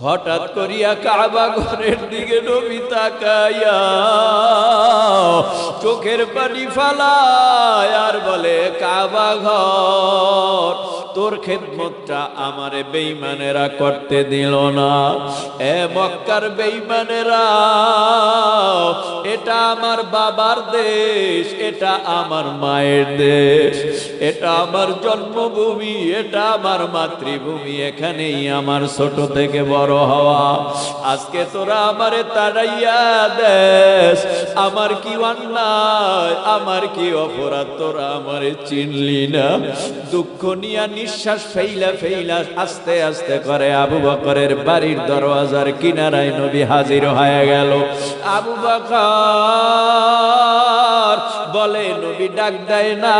হঠাৎ করিয়া কাবা ঘরের দিকে নবী তাকাইয়া চোখের পানি ফালায় আর বলে, কাবা ঘর তোর খেদমতটা আমারে বেঈমানেরা করতে দিল না। এ মক্কার বেঈমানেরা, এটা আমার বাবার দেশ, এটা আমার মায়ের দেশ, এটা আমার জন্মভূমি, এটা আমার মাতৃভূমি, এখানেই আমার ছোট থেকে বড় হওয়া। আজকে তোরা আমারে তাড়াইয়া দেশ, আমার কি অন্যায়, আমার কি অপরাধ, তোরা আমারে চিনলি না। দুঃখ নিয়া নিঃশ্বাস ফেইলা ফেইলা আস্তে আস্তে করে আবু বকরের বাড়ির দরওয়াজার কিনারায় নবী হাজির হয়ে গেল। আবু বকর বলে, নবী ডাক দেয় না।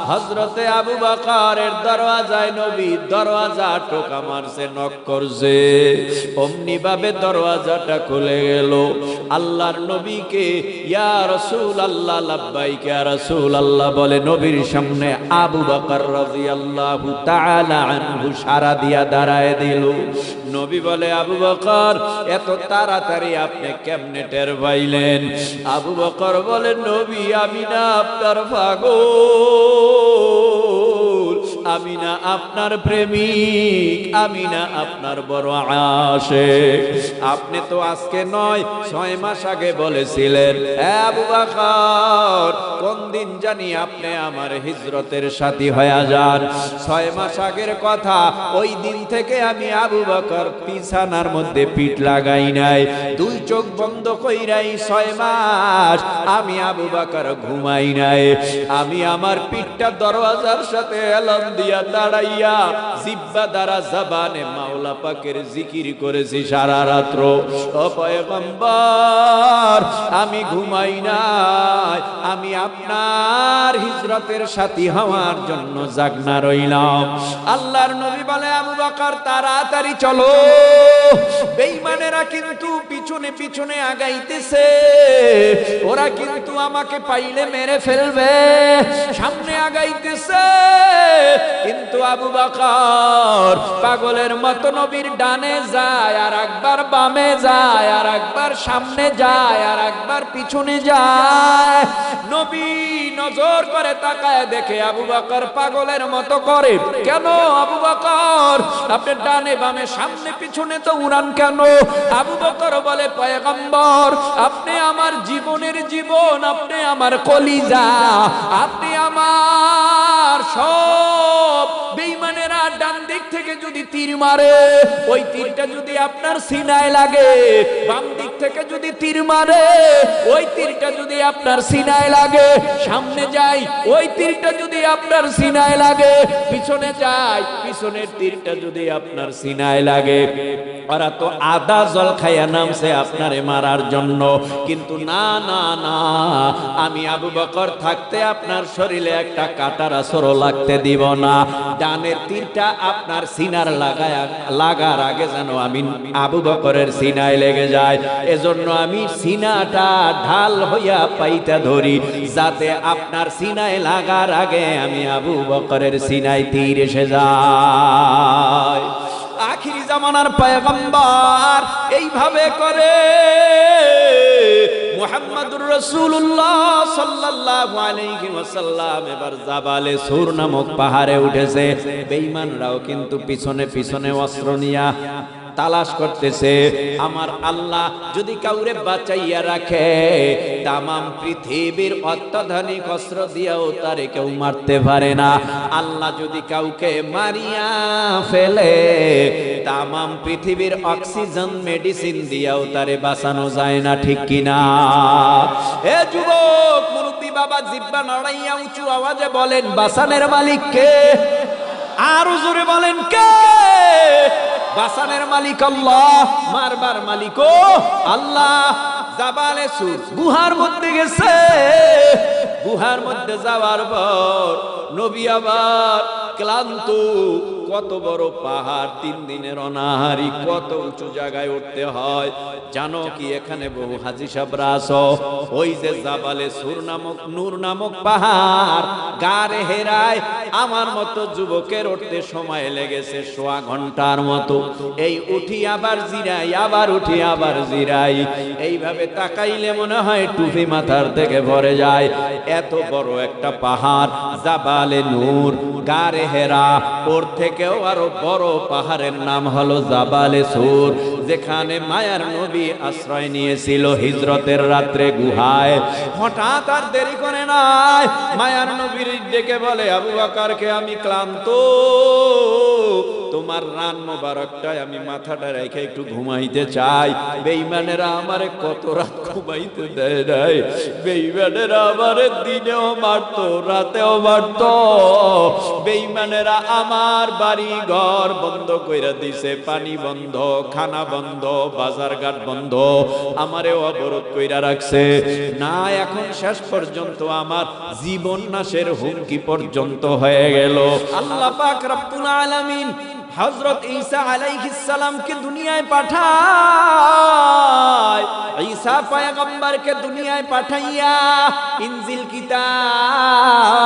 হযরতে আবু বকরের দরওয়াজায় নবী দরওয়াজা টোকা মারছে, নক করছে, অমনি ভাবে দরওয়াজাটা খুলে গেল। আল্লাহর নবীকে ইয়া রাসূলুল্লাহ, লাব্বাইক ইয়া রাসূলুল্লাহ বলে নবীর সামনে আবু বকর রাদিয়াল্লাহু তাআলা আনহু সারা দিয়া দাঁড়ায় দিল। নবী বলে, আবু বকর এত তাড়াতাড়ি আপনি কেমনে টের পাইলেন? আবু বকর বলে, নবী আমি না আপনার পাগল, আমি না আপনার প্রেমিক, আমি না আপনার বড় আশিক। আপনি তো আজকে নয় 6 মাস আগে বলেছিলেন, আবু বকর কোন দিন জানি আপনি আমার হিজরতের সাথী হয়ে যান। 6 মাস আগের কথা, ওই দিন থেকে আমি আবু বকর বিছানার মধ্যে পিঠ লাগাই নাই, 2 চোখ বন্ধ কইরাই 6 মাস আমি আবু বকর ঘুমাই নাই। আমি আমার পিঠটা দরওয়াজার সাথে এলাম দিয়া দাঁড়াইয়া জিহ্বা দ্বারা জবানে মাওলা পাকের জিকির করেছি সারা রাত্র। ও পয়গম্বর, আমি ঘুমাই নাই, আমি আপনার হিজরতের সাথী হওয়ার জন্য জাগনা রইলাম। আল্লাহর নবী বলে, আবু বকর তাড়াতাড়ি চলো, বেঈমানেরা কিন্তু পিছনে পিছনে আগাইতেছে, ওরা কিন্তু আমাকে পাইলে মেরে ফেলবে, সামনে আগাইতেছে। কিন্তু আবু বকর পাগলের মতো নবীর ডানে যায়, আর একবার বামে যায়, আর একবার সামনে যায়, আর একবার পিছনে যায়। নবী নজর করে তাকায় দেখে আবু বকর পাগলের মতো করে। কেন আবু বকর আপনি ডানে বামে সামনে পিছনে তো উড়ান কেন? আবু বকর বলে, পয়গম্বর আপনি আমার জীবনের জীবন, আপনি আমার কলিজা, আপনি আমার সব। বেঈমানেরা ডান দিক থেকে যদি তীর মারে, ওই তীরটা যদি আপনার সিনায় লাগে, বাম দিক থেকে যদি তীর মারে, ওই তীরটা যদি আপনার সিনায় লাগে, সামনে যাই ওই তীরটা যদি আপনার সিনায় লাগে, পিছনে যাই পিছনের তীরটা যদি আপনার সিনায় লাগে। ওরা তো আদা জল খাইয়া নামছে আপনারে মারার জন্য, কিন্তু না না না, আমি আবু বকর থাকতে আপনার শরীরে একটা কাঁটার আসরও লাগতে দিব না। ডানের তীরটা আপনার সিনার লাগার আগে যেন আমি আবু বকরের সিনায় লেগে যায়, এজন্য আমি সিনাটা ঢাল হইয়া পাইতা ধরি, যাতে আপনার সিনায় লাগার আগে আমি আবু বকরের সিনায় তীর এসে যায়। আখিরি জামানার পয়গম্বর এইভাবে করে। মুহাম্মাদুর রাসূলুল্লাহ সাল্লাল্লাহু আলাইহি ওয়াসাল্লাম এবার জাবালে সূর নামক পাহাড়ে উঠেছে। বেঈমানরাও কিন্তু পিছনে পিছনে অস্ত্র নিয়া তালাশ করতেছে। আমার আল্লাহ যদি কাউরে বাঁচাইয়া রাখে, তামাম পৃথিবীর অত্যাধুনিক অস্ত্র দিয়েও তারে কেউ মারতে পারে না। আল্লাহ যদি কাউকে মারিয়া ফেলে, তামাম পৃথিবীর অক্সিজেন মেডিসিন দিয়েও তারে বাঁচানো যায় না, ঠিক কিনা? এ যুবক মুরব্বী বাবা, জিহ্বা নড়াইয়া উঁচু আওয়াজে বলেন, বাঁচানের মালিক কে? আর জোরে বলেন, কে? বাঁচানের মালিক আল্লাহ, মারবার মালিক ও আল্লাহ। জাবালে সূর গুহার মধ্যে গেছে। গুহার মধ্যে যাওয়ার পর নবী আবার ক্লান্ত কত বড় পাহাড়, 3 দিনের অনাহারি, কত উঁচু জায়গায় উঠতে হয় জানো কি? এখানে বহু হাজী সাহেবরা আছো, ওই যে জাবালে সুর নামক, নূর নামক পাহাড়, গারে হেরায় আমার মতো যুবকের উঠতে সময় লেগেছে 1.25 ঘন্টার মতো। এই উঠি আবার জিরাই, আবার উঠি আবার জিরাই, এইভাবে তাকাইলে মনে হয় টুপি মাথার থেকে ভরে যায়। এত বড় একটা পাহাড় জাবালে নূর, গারে হেরা, ওর থেকেও আরো বড় পাহাড়ের নাম হলো জাবালে সুর, যেখানে মায়ার নবী আশ্রয় নিয়েছিল হিজরতের রাত্রে গুহায়। হঠাৎ আর দেরি করে নাই, মায়ার নবীর ডেকে বলে, আবু বকরকে আমি ক্লান্ত, তোমার রান মোবারকটায় আমি মাথাটা রেখে একটু ঘুমাইতে চাই। বেঈমানেরা আমারে কত রাত ঘুমাইতে দেয় নাই, বেঈমানেরা আমারে দিনেও মারতো, রাতেও মারতো, বেঈমানেরা আমার বাড়ি ঘর বন্ধ কইরা দিছে, পানি বন্ধ, খানা বন্ধ, বাজার ঘাট বন্ধ, আমারে অবরোধ কইরা রাখছে। না, এখন শেষ পর্যন্ত আমার জীবন নাশের হুমকি পর্যন্ত হয়ে গেল। আল্লাহ পাক রব্বুল আলামিন হযরত ঈসা আলাইহিস সালামকে দুনিয়ায় পাঠায়, ঈসা পয়গম্বরকে দুনিয়ায় পাঠাইয়া ইনজিল কিতাব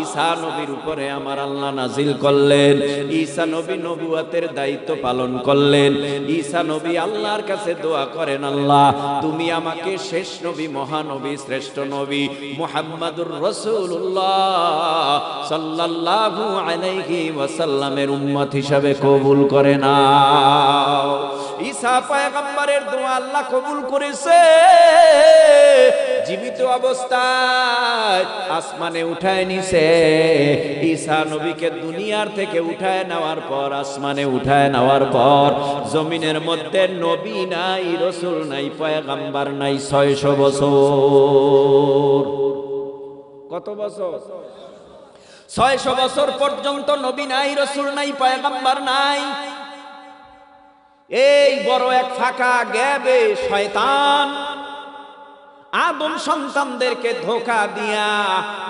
ঈসা নবীর উপরে আমার আল্লাহ নাজিল করলেন। ঈসা নবী নবুয়তের দায়িত্ব পালন করলেন। ঈসা নবী আল্লাহর কাছে দোয়া করেন, আল্লাহ তুমি আমাকে শেষ নবী, মহানবী, শ্রেষ্ঠ নবী মুহাম্মাদুর রাসূলুল্লাহ সাল্লাল্লাহু আলাইহি ওয়াসাল্লামের উম্মত হিসাবে কবুল করে নাও। ঈসা পয়গম্বরের দোয়া আল্লাহ কবুল করেছে। জীবিত অবস্থায় আসমানে উঠায় নিছে। ঈসা নবীকে দুনিয়ার থেকে উঠায় নেওয়ার পর, আসমানে উঠায় নেওয়ার পর, জমিনের মধ্যে নবী নাই, রাসূল নাই, পয়গম্বর নাই 600 বছর। কত বছর? 600 বছর পর্যন্ত নবী নাই, রাসূল নাই, পয়গম্বর নাই। এই বড় এক ফাঁকা গ্যাপে শয়তান আদম সন্তানদেরকে ধোঁকা দিয়া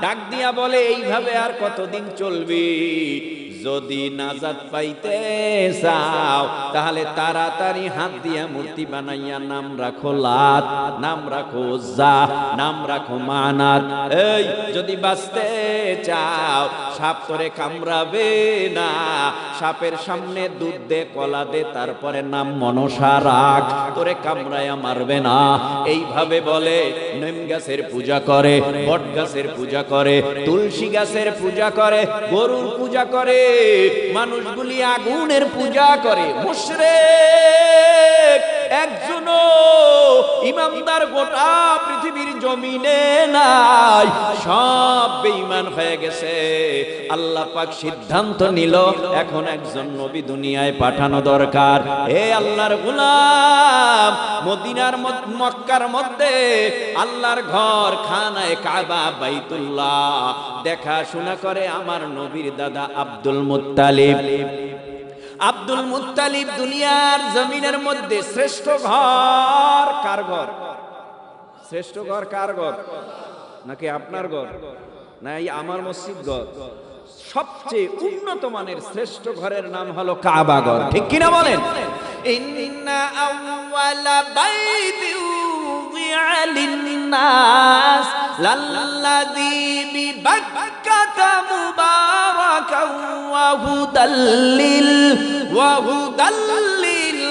ডাক দিয়া বলে, এইভাবে আর কতদিন চলবি? যদি নাজাত পাইতে চাও তাহলে তাড়াতাড়ি হাত দিয়া মূর্তি বানাইয়া নাম রাখো লাত, নাম রাখো উজ্জা, নাম রাখো মানাত। এই যদি বাঁচতে চাও, সাপ তোরে কামড়াবে না, সাপের সামনে দুধ দে, কলা দে, তারপরে নাম মনসা রাখ, তোরে কামড়ায়া মারবে না। এইভাবে বলে নিম গাছের পূজা করে, বট গাছের পূজা করে, তুলসী গাছের পূজা করে, গরুর পূজা করে, মানুষগুলি আগুনের পূজা করে। মুশরিক একজনও ইমানদার গোটা পৃথিবীর জমিনে নাই, সব বেঈমান হয়ে গেছে। আল্লাহ পাক সিদ্ধান্ত নিল, এখন একজন নবী দুনিয়ায় পাঠানো দরকার। হে আল্লাহর গোলাম, মদিনার মক্কার মধ্যে আল্লাহর ঘর, খানায়ে কাবা, বাইতুল্লাহ দেখাশোনা করে আমার নবীর দাদা আব্দুল মুত্তালিব। আব্দুল মুত্তালিব দুনিয়ার জমিনের মধ্যে শ্রেষ্ঠ ঘর কার ঘর? শ্রেষ্ঠ ঘর কার ঘর? নাকি আপনার ঘর? না আমার মসজিদ ঘর? সবচেয়ে উন্নত মানের শ্রেষ্ঠ ঘরের নাম হলো কাবা ঘর, ঠিক কিনা বলেন? ইন্না আউওয়ালা বাইতি উযিআ লিন-নাস লাল্লাযী বিবাক্কাতা মুবারাকান ওয়া হুদাল্লিল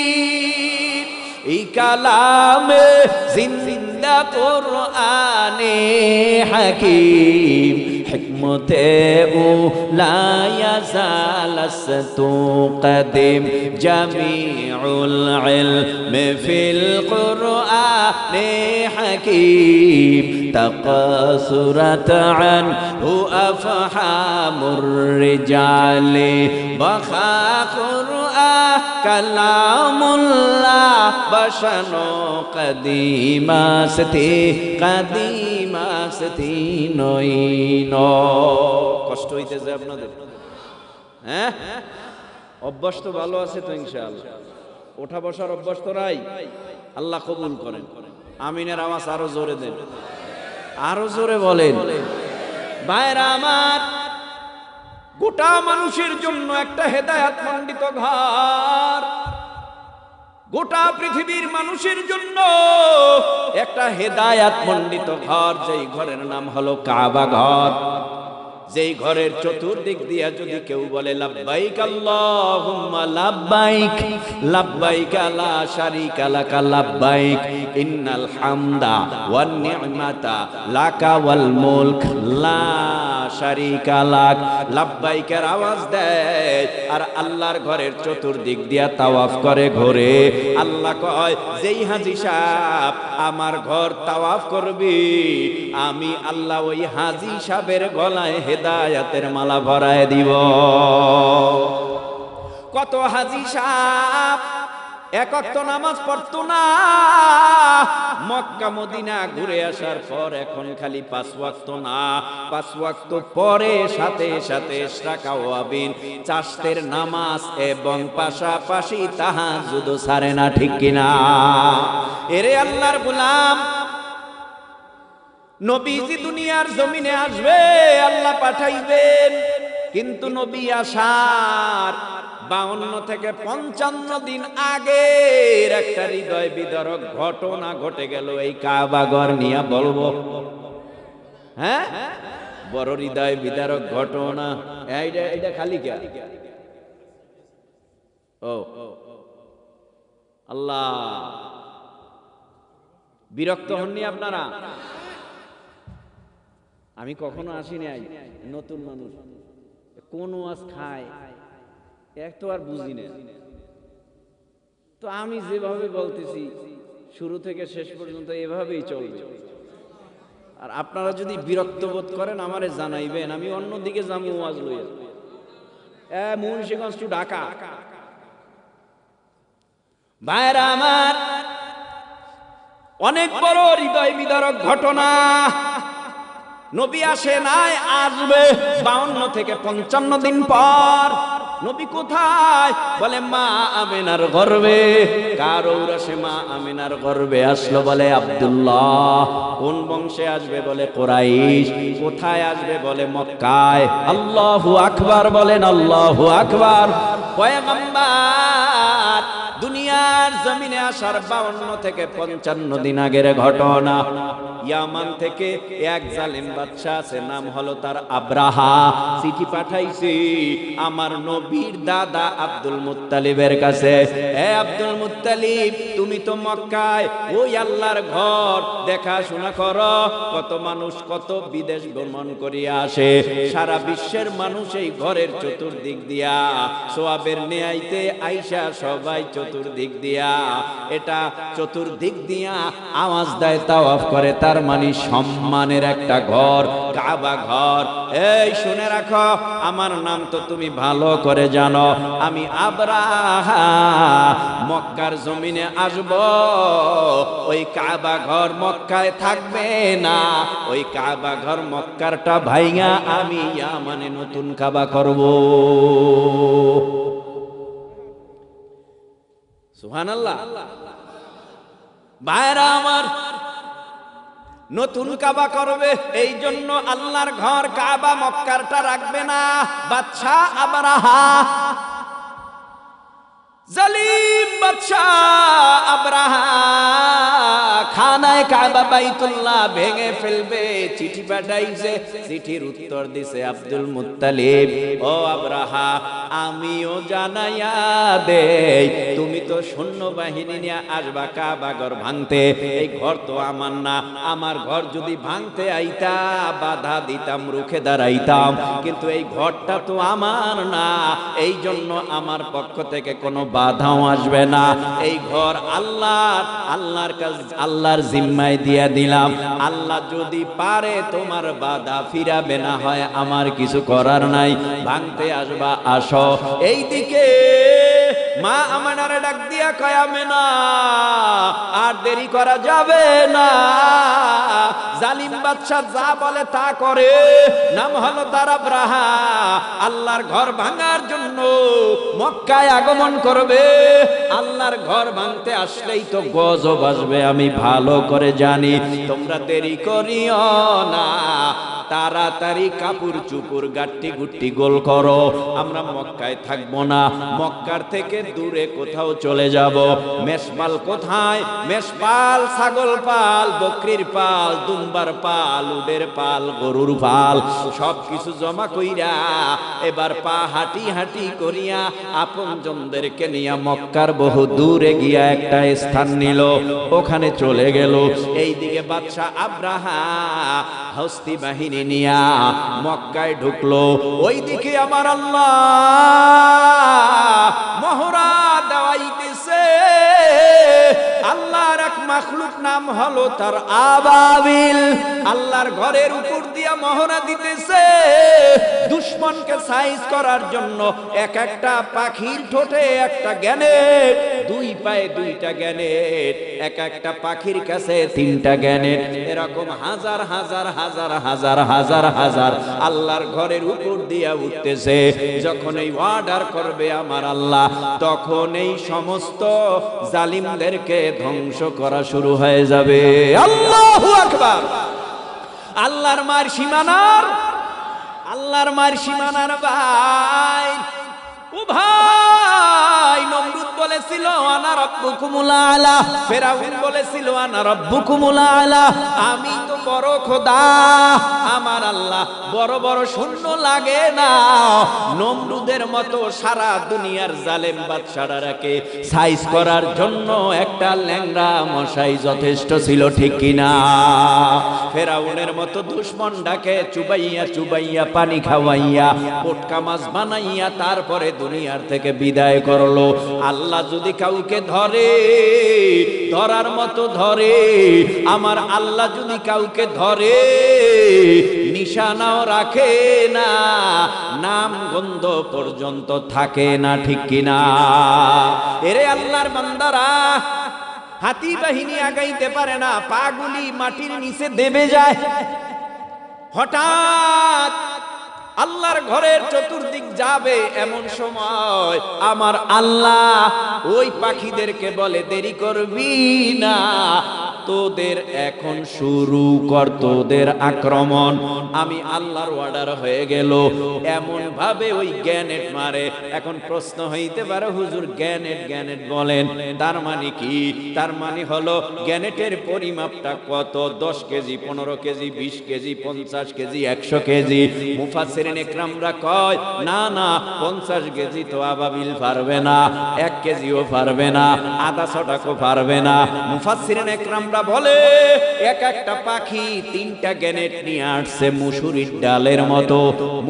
আলামিন। এই কালামে জিন্দা কুরআনে হাকীম, হিকমতে লা ইয়াজালাস্তু কদিম, জামিউল ইলমি ফিল কুরআনে হাকীম, তাকাসুরাত আনহু আফহামুর রিজালি, বাখা কুরআন কালামুল্লাহ, বাশানো কদিমাস্তি, কদিমাস্তি নইন। কষ্ট হইতেছে আপনাদের? হ্যাঁ, অভ্যাস তো ভালো আছে তো ইনশাআল্লাহ। ওঠা বসার অভ্যাস তো নাই। আল্লাহ কবুল করেন। আমিনের আওয়াজ আরো জোরে দেন। আরো জোরে বলেন। ভাইরা আমার, গোটা মানুষের জন্য একটা হেদায়েত মণ্ডিত ঘর, গোটা পৃথিবীর মানুষের জন্য একটা হেদায়েত মণ্ডিত ঘর, যেই ঘরের নাম হলো কাবা ঘর। যেই ঘরের চতুর্দিক দিয়া যদি কেউ বলে লাব্বাইক আল্লাহুম্মা লাব্বাইক, লাব্বাইক লা শারীকা লাকা লাব্বাইক, ইন্নাল হামদা ওয়ান নি'মাতা লাকা ওয়াল মুলক লা শারীকা লাক, লাব্বাইকের আওয়াজ দেয় আর আল্লাহর ঘরের চতুর্দিক দিয়া তাওয়াফ করে ঘোরে। আল্লাহ কয়, যেই হাজী সাহেব আমার ঘর তাওয়াফ করবি, আমি আল্লাহ ওই হাজী সাহেবের গলায় হেদায়েতের মালা ভরায় দিব। কত হাজী সাহেব এক ওয়াক্ত নামাজ পড়তো না, মক্কা মদিনা ঘুরে আসার পর এখন খালি 5 ওয়াক্ত না, 5 ওয়াক্ত পরে সাথে সাথে ইশরাকা ওয়াবিন চাষতের নামাজ এবং পাশাপাশি তাহাজ্জুদ ছাড়ে না, ঠিক কিনা? এরে আল্লাহর গোলাম, নবীজি দুনিয়ার জমিনে আসবে, আল্লাহ পাঠাইবেন, কিন্তু নবী আসার 52 থেকে 55 দিন আগের একটা হৃদয় বিদারক ঘটনা ঘটে গেল এই কাবা ঘর নিয়ে বলবো। হ্যাঁ, বড় হৃদয় বিদারক ঘটনা। এইটা খালি কে? ও আল্লাহ, বিরক্ত হননি আপনারা? আমি কখনো আসি নাই, নতুন মানুষ, কোন ওয়াজ খায় এক তো আর বুঝি না। তো আমি যেভাবে বলতেছি শুরু থেকে শেষ পর্যন্ত এভাবেই চলবে। আর আপনারা যদি বিরক্ত বোধ করেন আমারে জানাইবেন, আমি অন্যদিকে যাবো ওয়াজ লইয়া। মুন্সিগঞ্জ টু ঢাকা। ভাইরা আমার, অনেক বড় হৃদয় বিদারক ঘটনা। নবী আসে নাই, আসবে 52 থেকে 55 দিন পর। নবী কোথায়? বলে মা আমিনার গর্ভে। কার ঔরসে মা আমিনার গর্ভে আসলো? বলে আব্দুল্লাহ। কোন বংশে আসবে? বলে কুরাইশ। কোথায় আসবে? বলে মক্কায়। আল্লাহু আকবার বলেন, আল্লাহু আকবার। পয়গম্বর দুনিয়ার জমিনে আসার 52 থেকে 55 দিন আগের ঘটনা। ইয়ামান থেকে এক জালিম বাদশা আছে, নাম হলো তার আব্রাহা। চিঠি পাঠাইছি আমার নবীর দাদা আব্দুল মুত্তালিবের কাছে। হে আব্দুল মুত্তালিব, তুমি তো মক্কায় ওই আল্লাহর ঘর দেখাশোনা করো। কত মানুষ কত বিদেশ ভ্রমণ করিয়া আসে, সারা বিশ্বের মানুষ এই ঘরের চতুর্দিক দিয়া সোয়াবের নেয়াইতে আইসা সবাই চতুর্দিক দিয়া, এটা চতুর্দিক দিয়া আওয়াজ দেয়, তাওয়াফ করে। তার মানে সম্মানের একটা ঘর, কাবা ঘর। এই শুনে রাখো, আমার নাম তো তুমি ভালো করে জানো। আমি আব্রাহা মক্কার জমিনে আসব, ওই কাবা ঘর মক্কায় থাকবে না। ওই কাবা ঘর মক্কারটা ভাইঙা আমি ইয়ামানে নতুন কাবা করব। সুবহানাল্লাহ। ভাইরা আমার, নতুন কাবা করবে, এই জন্য আল্লাহর ঘর কাবা মক্কারটা রাখবে না। বাদশাহ আব্রাহা, জালিম বাদশাহ আব্রাহা খানায় কাবা বাইতুল্লাহ ভেঙে ফেলবে। চিঠি পাঠাইছে, চিঠির উত্তর দিছে আব্দুল মুত্তালিব, ও আব্রাহা, আমিও জানাইয়া দেই, তুমি তো সৈন্য বাহিনী নিয়ে আসবা কাবা ঘর ভাঙতে। এই ঘর তো আমার না, আমার ঘর যদি ভাঙতে আইতা বাধা দিতাম, রুখে দাঁড়াইতাম, কিন্তু এই ঘরটা তো আমার না। এই জন্য আমার পক্ষ থেকে কোনো বাধাও আসবে না। এই ঘর আল্লাহর কাছে, আল্লাহর জিম্মায় দিয়া দিলাম। আল্লাহ যদি পারে তোমার বাধা ফিরাবে, না হয় আমার কিছু করার নাই। ভাঙতে আসবা, আসো। এইদিকে মা আমেনারে ডাক দিয়া কয় আমেনা আর দেরি করা যাবে না, জালিম বাদশা যা বলে তা করে, নাম হলো তার আব্রাহা, আল্লাহর ঘর ভাঙার জন্য মক্কায় আগমন করবে। আল্লাহর ঘর ভাঙতে আসলেই তো গজব আসবে, আমি ভালো করে জানি, তোমরা দেরি করিও না, তাড়াতাড়ি কাপড় চুপুর গাট্টি গুট্টি গোল করো, আমরা মক্কায় থাকবো না, মক্কার থেকে দূরে কোথাও চলে যাব। মেষপাল কোথায়? মেষপাল ছাগল পাল, বকরির পাল, দুম্বার পাল, উটের পাল, গরুর পাল সব কিছু জমা কইরা এবার পা হাঁটি হাঁটি করিয়া আপনজনদেরকে নিয়া মক্কার বহু দূরে গিয়া একটা স্থান নিল, ওখানে চলে গেল। এইদিকে বাদশা আব্রাহা হস্তি বাহিনী নিয়া মক্কায় ঢুকলো, ওইদিকে আমার আল্লাহ মহড়া দেওয়াইতেছে। আল্লাহর এক মাখলুক নাম হলো তার আবাবিল, আল্লাহর ঘরের উপর দিয়া মহড়া দিতেছে দুশমনকে সাইজ করার জন্য। এক একটা পাখির ঠোঁটে একটা গ্যানেট, দুই পায়ে দুইটা গ্যানেট, এক একটা পাখির কাছে তিনটা গ্যানেট, এরকম হাজার হাজার হাজার হাজার হাজার হাজার আল্লাহর ঘরের উপর দিয়া উঠতেছে। যখন এই অর্ডার করবে আমার আল্লাহ, তখন এই সমস্ত জালিমদেরকে ধ্বংস করা শুরু হয়ে যাবে। আল্লাহু আকবার। আল্লাহর মার সীমানার, আল্লাহর মার সীমানার ভাই ও ভাই, নমরুদ বলেছিল আনা রাব্বুকুমুল আলা, ফেরাউন বলেছিল আনা রাব্বুকুমুল আলা, আমি তো বড় খোদা, আমার আল্লাহ বড় বড় শূন্য লাগে না। নমরুদের মতো সারা দুনিয়ার জালেম বাদশারাকে সাইজ করার জন্য একটা ল্যাংড়া মশাই যথেষ্ট ছিল, ঠিক কিনা? ফেরাউনের মতো দুশমনটাকে চুবাইয়া চুবাইয়া পানি খাওয়াইয়া পটকা মাছ বানাইয়া তারপরে দুনিয়ার থেকে বিদায় করলো। আল্লাহ যদি কাউকে ধরে, ধরার মতো ধরে, আমার আল্লাহ যদি কাউকে ধরে, নিশানাও রাখে না, নাম গন্ধ পর্যন্ত থাকে না, ঠিক কিনা? এরে আল্লাহর বান্দারা, হাতি বাহিনী আগাইতে পারে না, পাগুলি মাটির নিচে দেবে যায়। হঠাৎ আল্লাহর ঘরের চতুর্দিক যাবে, এমন সময় আমার আল্লাহ ওই পাখিদেরকে বলে দেরি করবি না, তোদের এখন শুরু কর তোদের আক্রমণ। আমি আল্লাহর অর্ডার হয়ে গেল, এমন ভাবে ওই গ্যানেট মারে। এখন প্রশ্ন হইতে পারে, হুজুর গ্যানেট গ্যানেট বলেন, তার মানে কি? তার মানে হলো গ্যানেটের পরিমাপটা কত? 10 KG, 15 KG, 20 KG, 50 KG, 100 KG? মুফাসসিরিন ইকরামরা কয় না না, 50 কেজি তো আবাবিল পারবে না, 1 কেজিও পারবে না, আধা ছটাকও পারবে না। মুফাসসিরিন ইকরামরা বলে এক একটা পাখি 3টা গ্যানেট নিয়ে আসছে, মুসুরির ডালের মতো,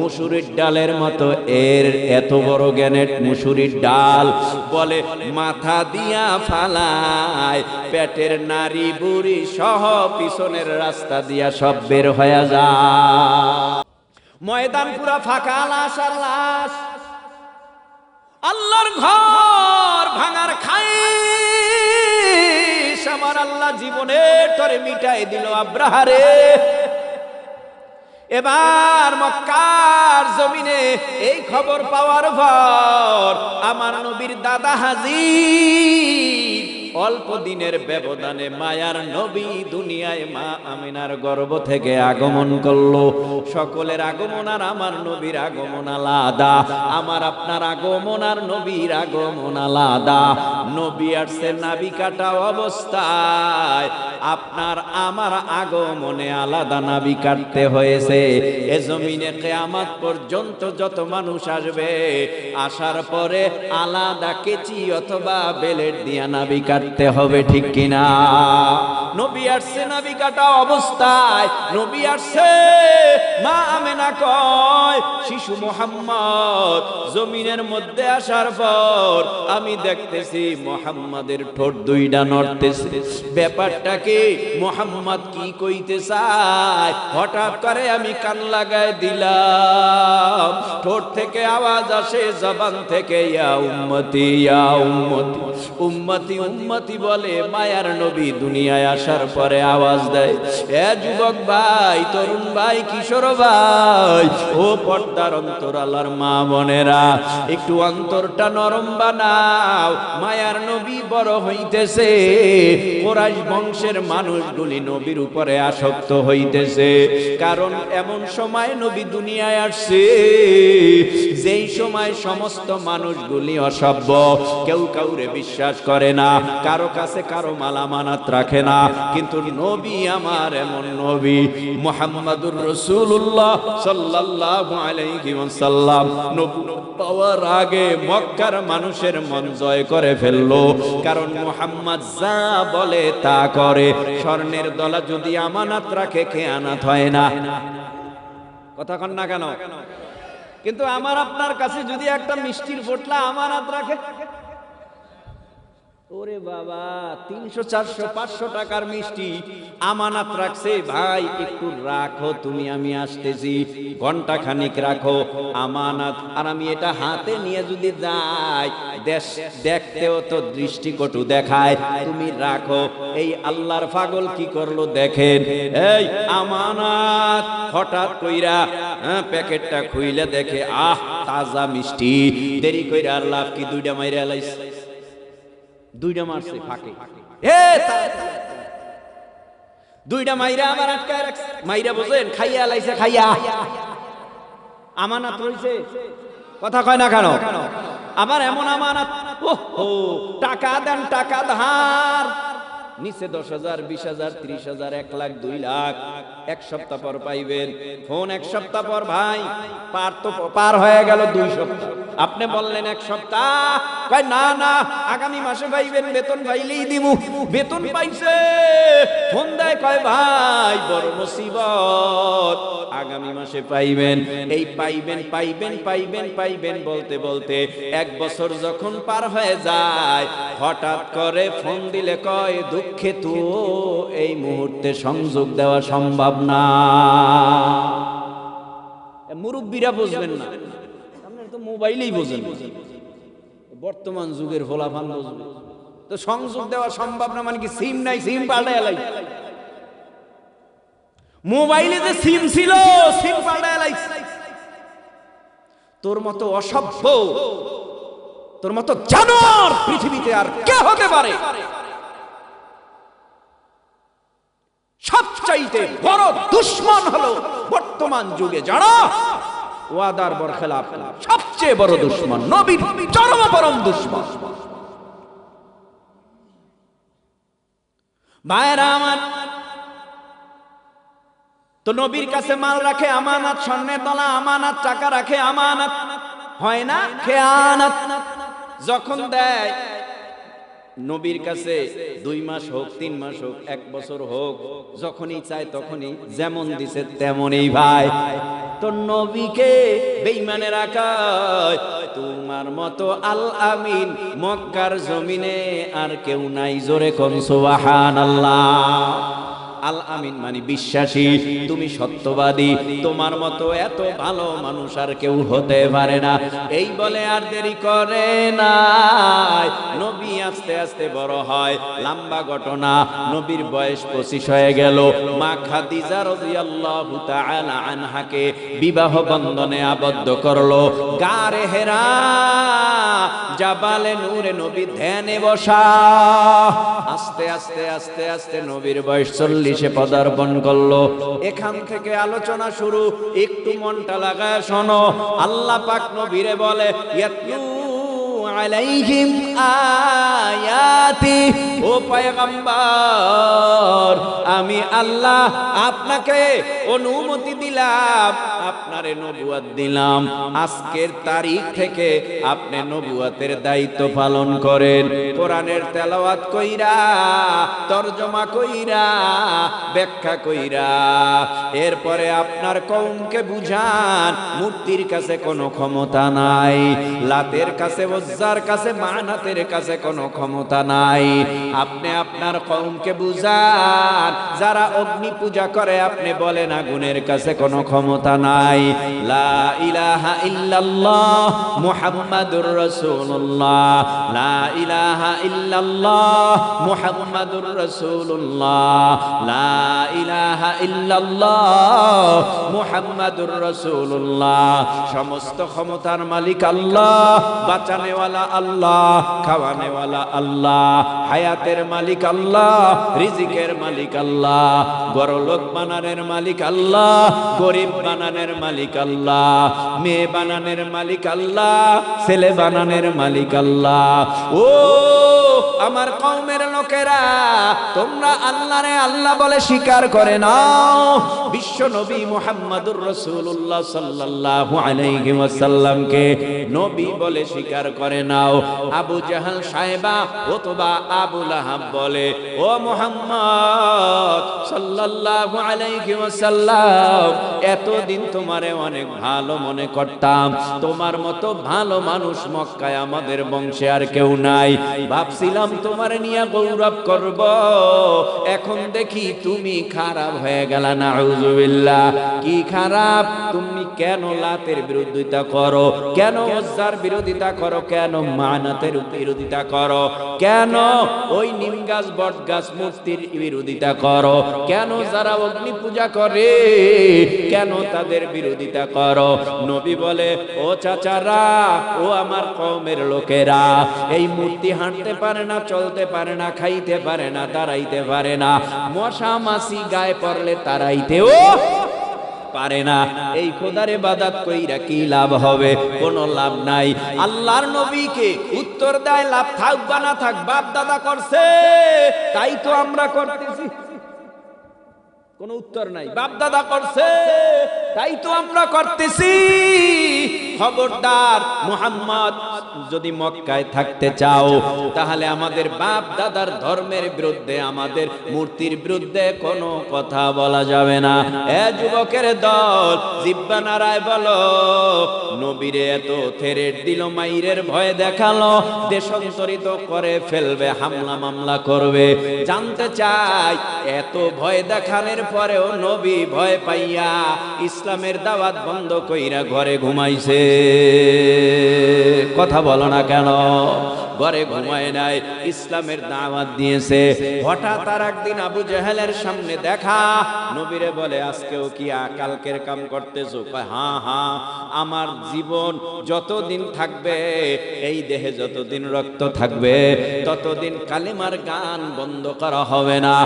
মুসুরির ডালের মতো। এর এত বড় গ্যানেট, মুসুরির ডাল বলে মাথা দিয়া ফালায়, পেটের নারী বুড়ি সহ পিছনের রাস্তা দিয়া সব বের হয়ে যায়। ময়দান পুরা ফাঁকা, লাশ আর লাশ। আল্লাহর ঘর ভাঙার খাই আমার আল্লাহ জীবনের তরে মিটাই দিল আব্রাহারে। এবার মক্কার জমিনে এই খবর পাওয়ার পর আমার নবীর দাদা হাজির, অল্প দিনের ব্যবধানে মায়ার নবী দুনিয়ায় মা আমিনার গর্ভ থেকে আগমন করলো। সকলের আগমন আর আমার নবীর আগমন আলাদা, আমার আপনার আগমন আর নবীর আগমন আলাদা। নবী আসছে নাভি কাটা অবস্থায়, আপনার আমার আগমনে আলাদা নাভি কাটতে হয়েছে। এ জমিনে কিয়ামত পর্যন্ত যত মানুষ আসবে, আসার পরে আলাদা কেচি অথবা বেলেট দিয়া নাভি কাটতে হবে, ঠিক কিনা? নবী আসছে নাভি কাটা অবস্থায়, নবী আসছে মা আমেনা কয় শিশু মুহাম্মদ জমিনের মধ্যে আসার পর আমি দেখতেছি মুহাম্মাদের ঠোঁট দুইটা নড়তেছে। ব্যাপারটা কি? মুহাম্মদ কি কইতে চায়? হঠাৎ করে আমি কান লাগায় দিলাম, ঠোঁট থেকে আওয়াজ আসে, জবান থেকে ইয়া উম্মতি ইয়া উম্মতি, উম্মতি উম্মতি বলে মায়ার নবী দুনিয়ায় আসার পরে আওয়াজ দেয়, এ যুবক ভাই, তরুণ ভাই, কিশোর ভাই, ও পর্দার অন্তরালার মা বোনেরা, একটু অন্তরটা নরম বানাও। মায়ার নবী বড় হইতেছে, কুরাইশ বংশের মানুষগুলি নবীর উপরে আসক্ত হইতেছে। কারণ এমন সময় নবী দুনিয়ায় আসছে যেই সময় সমস্ত মানুষগুলি অসভ্য, কেউ কাউরে বিশ্বাস করে না, কারো কাছে কারো মাল আমানত রাখে না। কিন্তু নবী আমার এমন নবী মুহাম্মাদুর রাসূলুল্লাহ সাল্লাল্লাহু আলাইহি ওয়াসাল্লাম নবুয়ত পাওয়ার আগে মক্কার মানুষের মন জয় করে ফেললো। কারণ মুহাম্মদ যা বলে তা করে। স্বর্ণের দলা যদি আমানত রাখে খেয়ানত হয় না। কথা কন না কেন? কিন্তু আমার আপনার কাছে যদি একটা মিষ্টির পোটলা আমানত রাখে, ওরে বাবা, 300 400 500 টাকার মিষ্টি আমানত রাখছে, ভাই একটু রাখো তুমি, আমি আসতেছি, ঘন্টা খানিক রাখো আমানত। আর আমি এটা হাতে নিয়ে যদি যাই, দেশ দেখতেও তো দৃষ্টিকটু দেখায়, তুমি রাখো। এই আল্লাহর পাগল কি করলো দেখেন, এই আমানত হঠাৎ কইরা প্যাকেটটা খুইলে দেখে, আহ তাজা মিষ্টি, দেরি কইরা আল্লাহ কি দুইটা মাইরা লাইছে, দুইটা মারছে ফাঁকে, দুইটা মাইরা আবার আটকায় রাখছে। মাইরা বোঝেন খাইয়া লাইছে, খাইয়া আমানত রইছে। কথা কয় না কেন? আবার এমন আমানত, ওহো, টাকা দেন, টাকা ধার, নিচে 10,000 20,000 30,000 1 লাখ 2 লাখ, এক সপ্তাহ পর পাইবেন। ফোন এক সপ্তাহ পর, ভাই পার হয়ে গেল 2 সপ্তাহ, আপনি বললেন 1 সপ্তাহ, কয় না না আগামী মাসে পাইবেন, বেতন পাইলেই দিমু। বেতন পাইছে, ফোন দেয়, কয় ভাই বড় মুসিবত, আগামী মাসে পাইবেন। এই পাইবেন পাইবেন পাইবেন পাইবেন বলতে বলতে 1 বছর যখন পার হয়ে যায়, হঠাৎ করে ফোন দিলে কয়, দুঃখে তো এই মুহূর্তে সংযোগ দেওয়া সম্ভব না। মুরব্বীরা বুঝবেন না, আপনারা তো মোবাইলেই বোঝেন, বর্তমান যুগের ফলাফল বুঝবে তো। সংযোগ দেওয়া সম্ভব না মানে কি? সিম নাই, সিম পাল্টায় লাই। মোবাইলে যে সিম ছিল, সিম পাল্টায় লাই। তোর মতো অসভ্য, তোর মতো জানোয়ার পৃথিবীতে আর কে হতে পারে? সবচাইতে বড় দুশমন হলো বর্তমান যুগে যারা ওয়াদার বরখেলাপ, সবচেয়ে বড় দুশমন, নবীর চরম পরম দুশমন। ভাইরা আমার, তো নবীর কাছে মাল রাখে আমানত, স্বর্ণের দলা আমানত, টাকা রাখে আমানত, হয় না খেয়ানত। যখন দেয় নবীর কাছে 2 মাস হোক, 3 মাস হোক, 1 বছর হোক, যখনই চায় তখনই যেমন দিছে তেমনই ভাই। তো নবীকে বেঈমানের আকায়, তোমার মতো আল আমিন মক্কার জমিনে আর কেউ নাই, জোরে কোন সুবহানাল্লাহ। আল আমিন মানে বিশ্বাসী, তুমি সত্যবাদী, তোমার মতো এত ভালো মানুষ আর কেউ হতে পারে না। এই বলে আর দেরি করে না, নবী আস্তে আস্তে বড় হয়। লম্বা ঘটনা, নবীর বয়স 25 হয়ে গেল। মা খাদিজা রাদিয়াল্লাহু তাআলা আনহাকে বিবাহ বন্ধনে আবদ্ধ করলো। গারে হেরা, জাবালে নূরে নবী ধ্যানে বসা। আস্তে আস্তে আস্তে আস্তে নবীর বয়স 40-এ পদার্পণ করলো। এখান থেকে আলোচনা শুরু, একটু মনটা লাগায় শোনো। আল্লাহ পাক নবীরে বলে, ইয়াতলু আলাইহিম আয়াতি, ও পয়গম্বর, আমি আল্লাহ আপনাকে অনুমতি দিলাম, আপনারে নবুয়ত দিলাম, আজকের তারিখ থেকে আপনি নবুয়তের দায়িত্ব পালন করেন। কোরআনের তেলাওয়াত কইরা, তরজমা কইরা, ব্যাখ্যা কইরা, এরপরে আপনার কওমকে বুঝান মূর্তির কাছে কোনো ক্ষমতা নাই, লাতের কাছে লফজার কাছে মানাতের কাছে কোনো ক্ষমতা নাই। আপনি আপনার কওমকে বুঝান, যারা অগ্নি পূজা করে আপনি বলেন আগুনের কাছে কোনো ক্ষমতা নাই। লা ইলাহা ইল্লাল্লাহ মুহাম্মাদুর রাসূলুল্লাহ, লা ইলাহা ইল্লাল্লাহ মুহাম্মাদুর রাসূলুল্লাহ, লা ইলাহা ইল্লাল্লাহ মুহাম্মাদুর রাসূলুল্লাহ। সমস্ত ক্ষমতার মালিক আল্লাহ, বাঁচানেওয়ালা আল্লাহ, খাওয়ানেওয়ালা আল্লাহ, হায়াতের মালিক আল্লাহ, রিজিকের মালিক আল্লাহ, বড়লোক বানানের মালিক আল্লাহ, গরিব বানানের মালিক আল্লাহ, মেয়ে বানানের মালিক আল্লাহ, ছেলে বানানের মালিক আল্লাহ। ও আমার কওমের লোকেরা, তোমরা আল্লাহরে আল্লাহ বলে স্বীকার করে নাও, বিশ্ব নবী মুহাম্মদুর রাসূলুল্লাহ সাল্লাল্লাহু আলাইহি ওয়াসাল্লামকে নবী বলে স্বীকার করে নাও। আবু জাহাল সাহেবা অথবা আবু লাহাব বলে, ও মুহাম্মদ সাল্লাল্লাহু আলাইহি ওয়াসাল্লাম, এতদিন তোমারে অনেক ভালো মনে করতাম, তোমার মতো ভালো মানুষ মক্কায় আমাদের বংশে আর কেউ নাই, ভাবছিলাম তোমারে নিয়ে গৌরব করব, এখন দেখি তুমি খারাপ হয়ে গেলা। নাউযুবিল্লাহ। কি খারাপ? তুমি কেন লাতের বিরোধিতা করো, কেন উজ্জার বিরোধিতা করো, কেন মানাতের বিরোধিতা করো, কেন ওই নিম গাছ বট গাছ মূর্তির বিরোধিতা করো, কেন যারা অগ্নি পূজা করে কেন তাদের বিরোধিতা করো? নবী বলে, ও চাচারা, ও আমার কওমের লোকেরা, এই মূর্তি হাঁটতে পারে না, চলতে পারে না, খাইতে পারে না, দাঁড়াইতে পারে না, মশা মাছি গায়ে পড়লে তাড়াইতেও পারে না, এই খোদার ইবাদত কইরা কি লাভ হবে? কোনো লাভ নাই। আল্লাহর নবীকে উত্তর দেয়, লাভ থাক বা না থাক, বাপ দাদা করছে তাই তো আমরা করতেছি। কোনো উত্তর নাই। বাপ দাদা করছে তাই তো আমরা করতেছি। খবরদার, মুহাম্মদ যদি মক্কায় থাকতে চাও তাহলে আমাদের বাপ দাদার ধর্মের বিরুদ্ধে, আমাদের মূর্তির বিরুদ্ধে কোনো কথা বলা যাবে না। এ যুবকের দল, জিব্বা নাড়ায় বলো, নবীরে এত থেরেট দিল, মাইরের ভয় দেখালো, দেশান্তরিত করে ফেলবে, হামলা মামলা করবে। জানতে চাই, এত ভয় দেখানোর পরেও নবী ভয় পাইয়া ইসলামের দাওয়াত বন্ধ কইরা ঘরে ঘুমাইছে। কথা বলো না কেন? ঘরে ঘুমায় নাই, ইসলামের দাওয়াত দিয়েছে। হঠাৎ আর একদিন আবু জাহেলের সামনে দেখা, নবীরে বলে, আজকেও কি কালকের কাম করতেছো? কয়, হ্যাঁ হ্যাঁ, আমার জীবন যতদিন থাকবে, এই দেহে যতদিন রক্ত থাকবে, ততদিন কালেমার গান বন্ধ করা হবে না।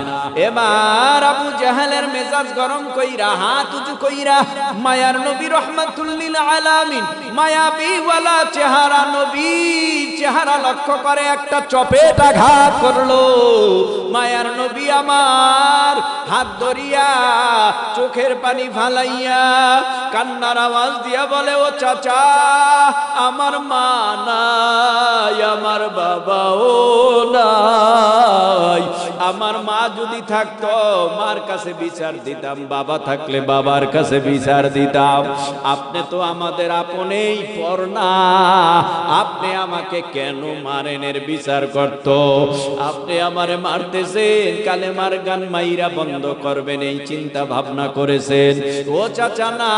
এবার আবু জাহেলের মেজাজ গরম কইরা, হাত উঁচু কইরা, মায়ার নবী রহমাতুল লিল আলামিন, মায়াবী ওয়ালা চেহারা নবী চেহারা লক্ষ্য করে একটা চপেট আঘাত করলো। মায়ার নবী আমার হাত ধরিয়া চোখের পানি ফালাইয়া কান্নার আওয়াজ দিয়া বলে, ও চাচা, আমার মা নাই, আমার বাবাও নাই, আমার মা যদি থাকতো মার কাছে বিচার দিতাম, বাবা থাকলে বাবার কাছে বিচার দিতাম। আপনি তো আমাদের আপনেই পর না, আপনি আমাকে কেন মারেনের বিচার করত? আপনি আমারে মারতেছেন, কালেমার গান মাইরা বন্ধ করবেন এই চিন্তা ভাবনা করেছেন? ও চাচা না,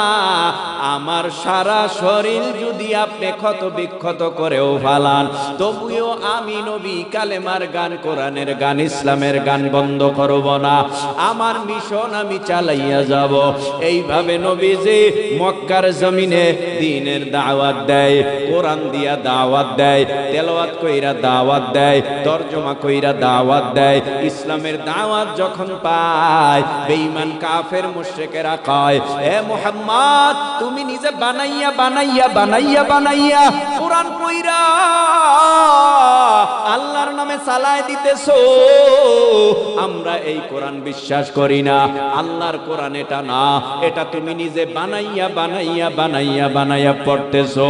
আমার সারা শরীর যদি আপনি ক্ষত বিক্ষত করেও ফালান, তবুও আমি নবী কালেমার গান, কোরআনের গান, ইসলামের গান বন্ধ করব না। আমার মিশন আমি চালাইয়া যাব। এইভাবে নবীজি মক্কার জমিনে দ্বীনের দাওয়াত দেয়, কোরআন দিয়া দাওয়াত দেয়, তেলাওয়াত কইরা দাওয়াত দেয়, তরজমা কইরা দাওয়াত দেয়। ইসলামের দাওয়াত যখন পায়, বেঈমান কাফের মুশরিকেরা কয়, এ মুহাম্মদ, তুমি নিজে বানাইয়া বানাইয়া বানাইয়া বানাইয়া কোরআন কইরা আল্লাহর নামে চালায় দিতেছো, আমরা এই কোরআন বিশ্বাস করি না। আল্লাহর কোরআন এটা না, এটা তুমি নিজে বানাইয়া বানাইয়া বানাইয়া বানাইয়া পড়তেছো।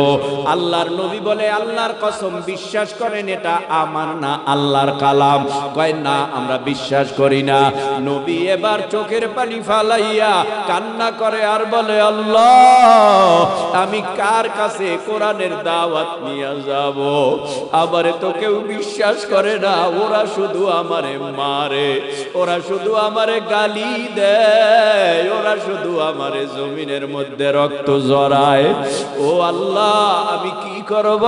আল্লাহর নবী বলে, আল্লাহর কসম, বিশ্বাস করেন এটা আমার না, আল্লাহর কালাম। কয়, না, আমরা বিশ্বাস করি না। নবী এবার চোখের পানি ফালাইয়া কান্না করে আর বলে, আল্লাহ, আমি কার কাছে কোরআনের দাওয়াত দাওয়াত নিয়ে যাব। আবার তো কেউ বিশ্বাস করে না, ওরা শুধু আমারে মারে, ওরা শুধু আমারে গালি দেয়, ওরা শুধু আমারে জমিনের মধ্যে রক্ত জড়ায়। ও আল্লাহ, আমি কি করব?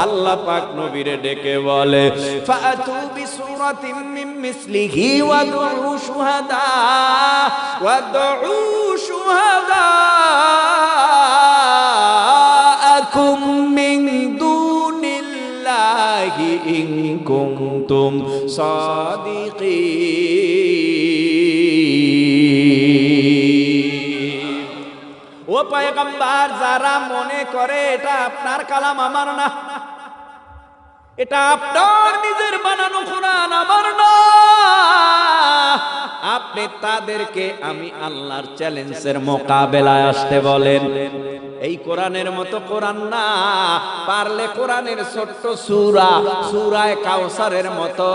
আল্লাহ পাক নবীরে ডেকে বলে, ফাতু বিসূরাতিন মিন মিসলিহি ওয়াদউ শুহাদা আকুম মিন দুনিল্লাহি ইন কুনতুম সাদিকিন। ও পয়গম্বর, যারা মনে করে এটা আপনার কালাম, আমার না, এটা আপনার নিজের বানানো কোরআন, আমার না, আপনি তাদেরকে আমি আল্লাহর চ্যালেঞ্জের মোকাবেলায় আসতে বলেন। এই কোরআনের মতো কোরআন না, পারলে কোরআনের ছোট্ট সূরা, সূরায়ে কাউসারের মতো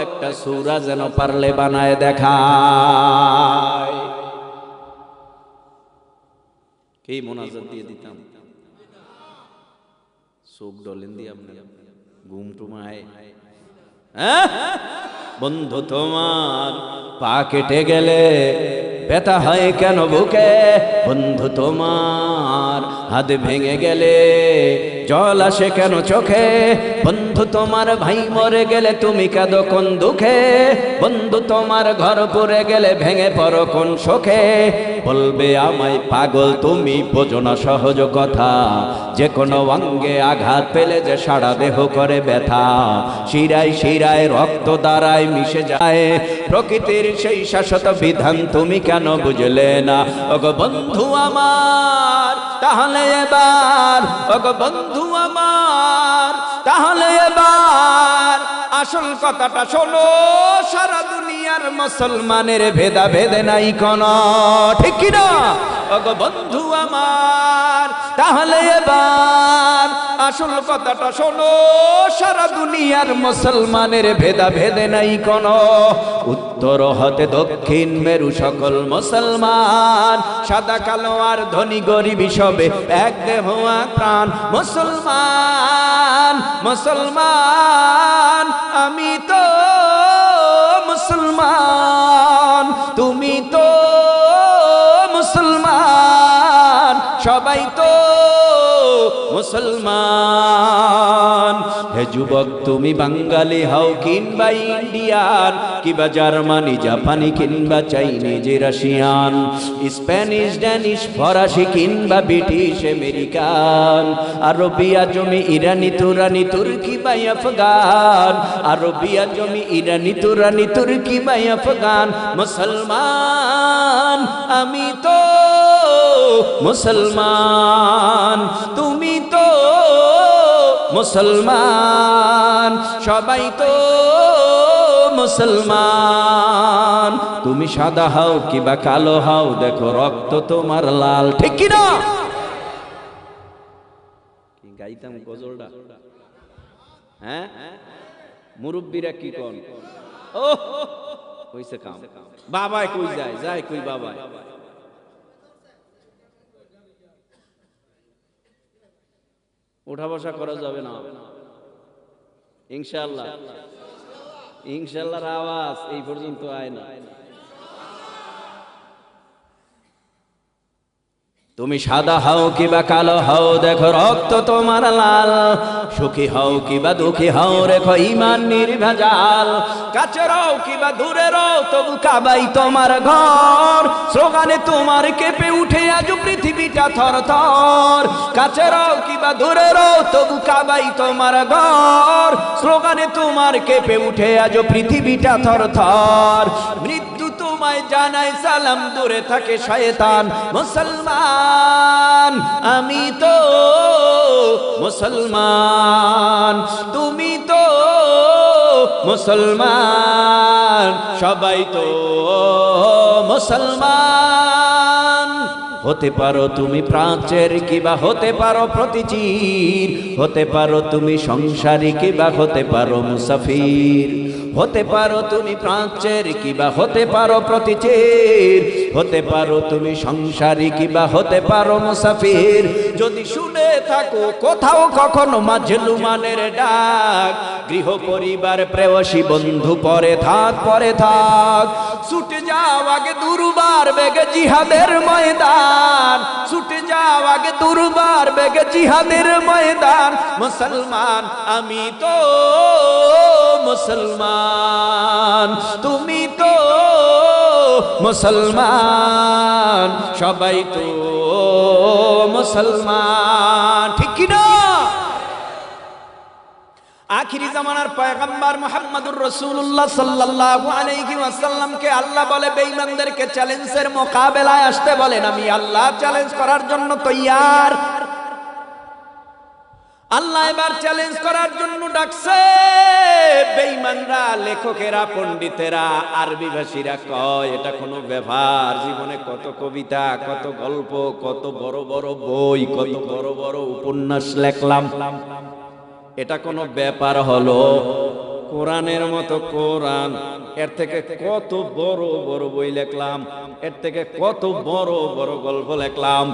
একটা সূরা যেন পারলে বানায় দেখায়। কি মোনাজাত দিয়ে দিতাম, চোখ ডলেন দিয়ে আপনি ঘুম টুমায়। বন্ধু তোমার পা কেটে গেলে ব্যথা হয় কেন বুকে? বন্ধু তোমার হাত ভেঙে গেলে জল আসে কেন চোখে? বন্ধু তোমার ভাই মরে গেলে তুমি কাঁদো কোন দুঃখে? বন্ধু তোমার ঘর পুড়ে গেলে ভেঙে পড়ো কোন শোকে? বলবে আমায় পাগল, তুমি বোঝো না সহজ কথা, যে কোনো অঙ্গে আঘাত পেলে যে সারা দেহ করে ব্যথা, শিরায় শিরায় রক্ত দ্বারায় মিশে যায় প্রকৃতির সেই শাশ্বত বিধান, তুমি কেন বুঝলে না? ওগো বন্ধু আমার, তাহলে এবার, ওগো বন্ধু আমার, তাহলে এবার আসল কথাটা শোনো। সারা দুনিয়ার মুসলমানের ভেদা ভেদে নাই কোন, ঠিক কি না? ওগো বন্ধু আমার, তাহলে এবার আসল কথাটা শোনো। সারা দুনিয়ার মুসলমানের ভেদা ভেদে নাই কোন, উত্তর হতে দক্ষিণ মেরু সকল মুসলমান, সাদা কালো আর ধনী গরিব সবে এক দেহ এক প্রাণ। মুসলমান মুসলমান, আমি তো মুসলমান, তুমি তো মুসলমান, সবাই তো মুসলমান। হে যুবক, তুমি বাঙালি হও কিংবা ইন্ডিয়ান, কিংবা জার্মানি জাপানি কিংবা চাইনিজ রাশিয়ান, স্প্যানিশ ড্যানিশ ফরাসি কিংবা ব্রিটিশ আমেরিকান, আরবিয়া জমি ইরানি তুরানি তুর্কি বা আফগান, আরবিয়া জমি ইরানি তুরানি তুর্কি বা আফগান। মুসলমান আমি তো মুসলমান, তুমি তো মুসলমান, সবাই তো মুসলমান। তুমি সাদা হও কিবা কালো হও, দেখো রক্ত তোমার লাল, ঠিক কি না? গাইতাম গজলটা, হ্যাঁ মুরব্বীরা কি কোন? ও কইছে কাম, বাবাই কই যায়, যায় কই বাবাই। উঠা বসা করা যাবে না ইনশাআল্লাহ। ইনশাআল্লাহর আওয়াজ এই পর্যন্ত আয় না। তুমি সাদা হও কিবা কালো হও, দেখো রক্ত তোমার লাল, সুখী হও কিবা দুঃখী হও, রেখো ঈমান নির্ভেজাল। কাছে রও কিবা দূরে রও, তবু কাবাই তোমার ঘর, স্লোগানে তোমার কেঁপে উঠে আজ পৃথিবীটা থর থর। কাছে রও কিবা দূরে রও, তবু কাবাই তোমার ঘর, স্লোগানে তোমার কেঁপে উঠে আজ পৃথিবীটা থর থর। মৃত্যু তোমায় জানায় সালাম, দূরে থাকে শয়তান। মুসলমান আমি তো মুসলমান, তুমি তো মুসলমান, সবাই তো মুসলমান। হতে পারো তুমি প্রাচীর কিবা হতে পারো প্রতিচির, হতে পারো তুমি সংসারী কিবা হতে পারো মুসাফির, হতে পারো তুমি প্রাচ্যের কিবা হতে পারো প্রতিচির, হতে পারো তুমি সংসারী কিবা হতে পারো মুসাফির। যদি শুনে থাকো কোথাও কখনো মাজলুমানের ডাক, গৃহ পরিবার প্রেয়সী বন্ধু পরে থাক পরে থাক, ছুটে যাও আগে দুর্বার বেগে জিহাদের ময়দান, ছুটে যাও আগে দুর্বার বেগে জিহাদের ময়দান। মুসলমান আমি তো মুসলমান, তুমি তো মুসলমান, সবাই তো মুসলমান, ঠিক কি না? আখিরি জামানার পয়গম্বর মুহাম্মদুর রাসূলুল্লাহ সাল্লাল্লাহু আলাইহি ওয়াসাল্লামকে আল্লাহ বলে বেঈমানদেরকে চ্যালেঞ্জের মোকাবেলায় আসতে বলেন, আমি আল্লাহ চ্যালেঞ্জ করার জন্য তৈয়ার। আল্লাহ এবার চ্যালেঞ্জ করার জন্য ডাকছে বেঈমানরা, লেখকেরা, পণ্ডিতেরা, আরবি ভাষীরা কয় এটা কোনো ব্যাপার? জীবনে কত কবিতা, কত গল্প, কত বড় বড় বই, কত বড় বড় উপন্যাস লেখলাম, এটা কোনো ব্যাপার হলো? কোরআনের মতো কোরআন, এর থেকে কত বড় বড় বই লিখলাম, এর থেকে কত বড় বড় গল্প লিখলাম,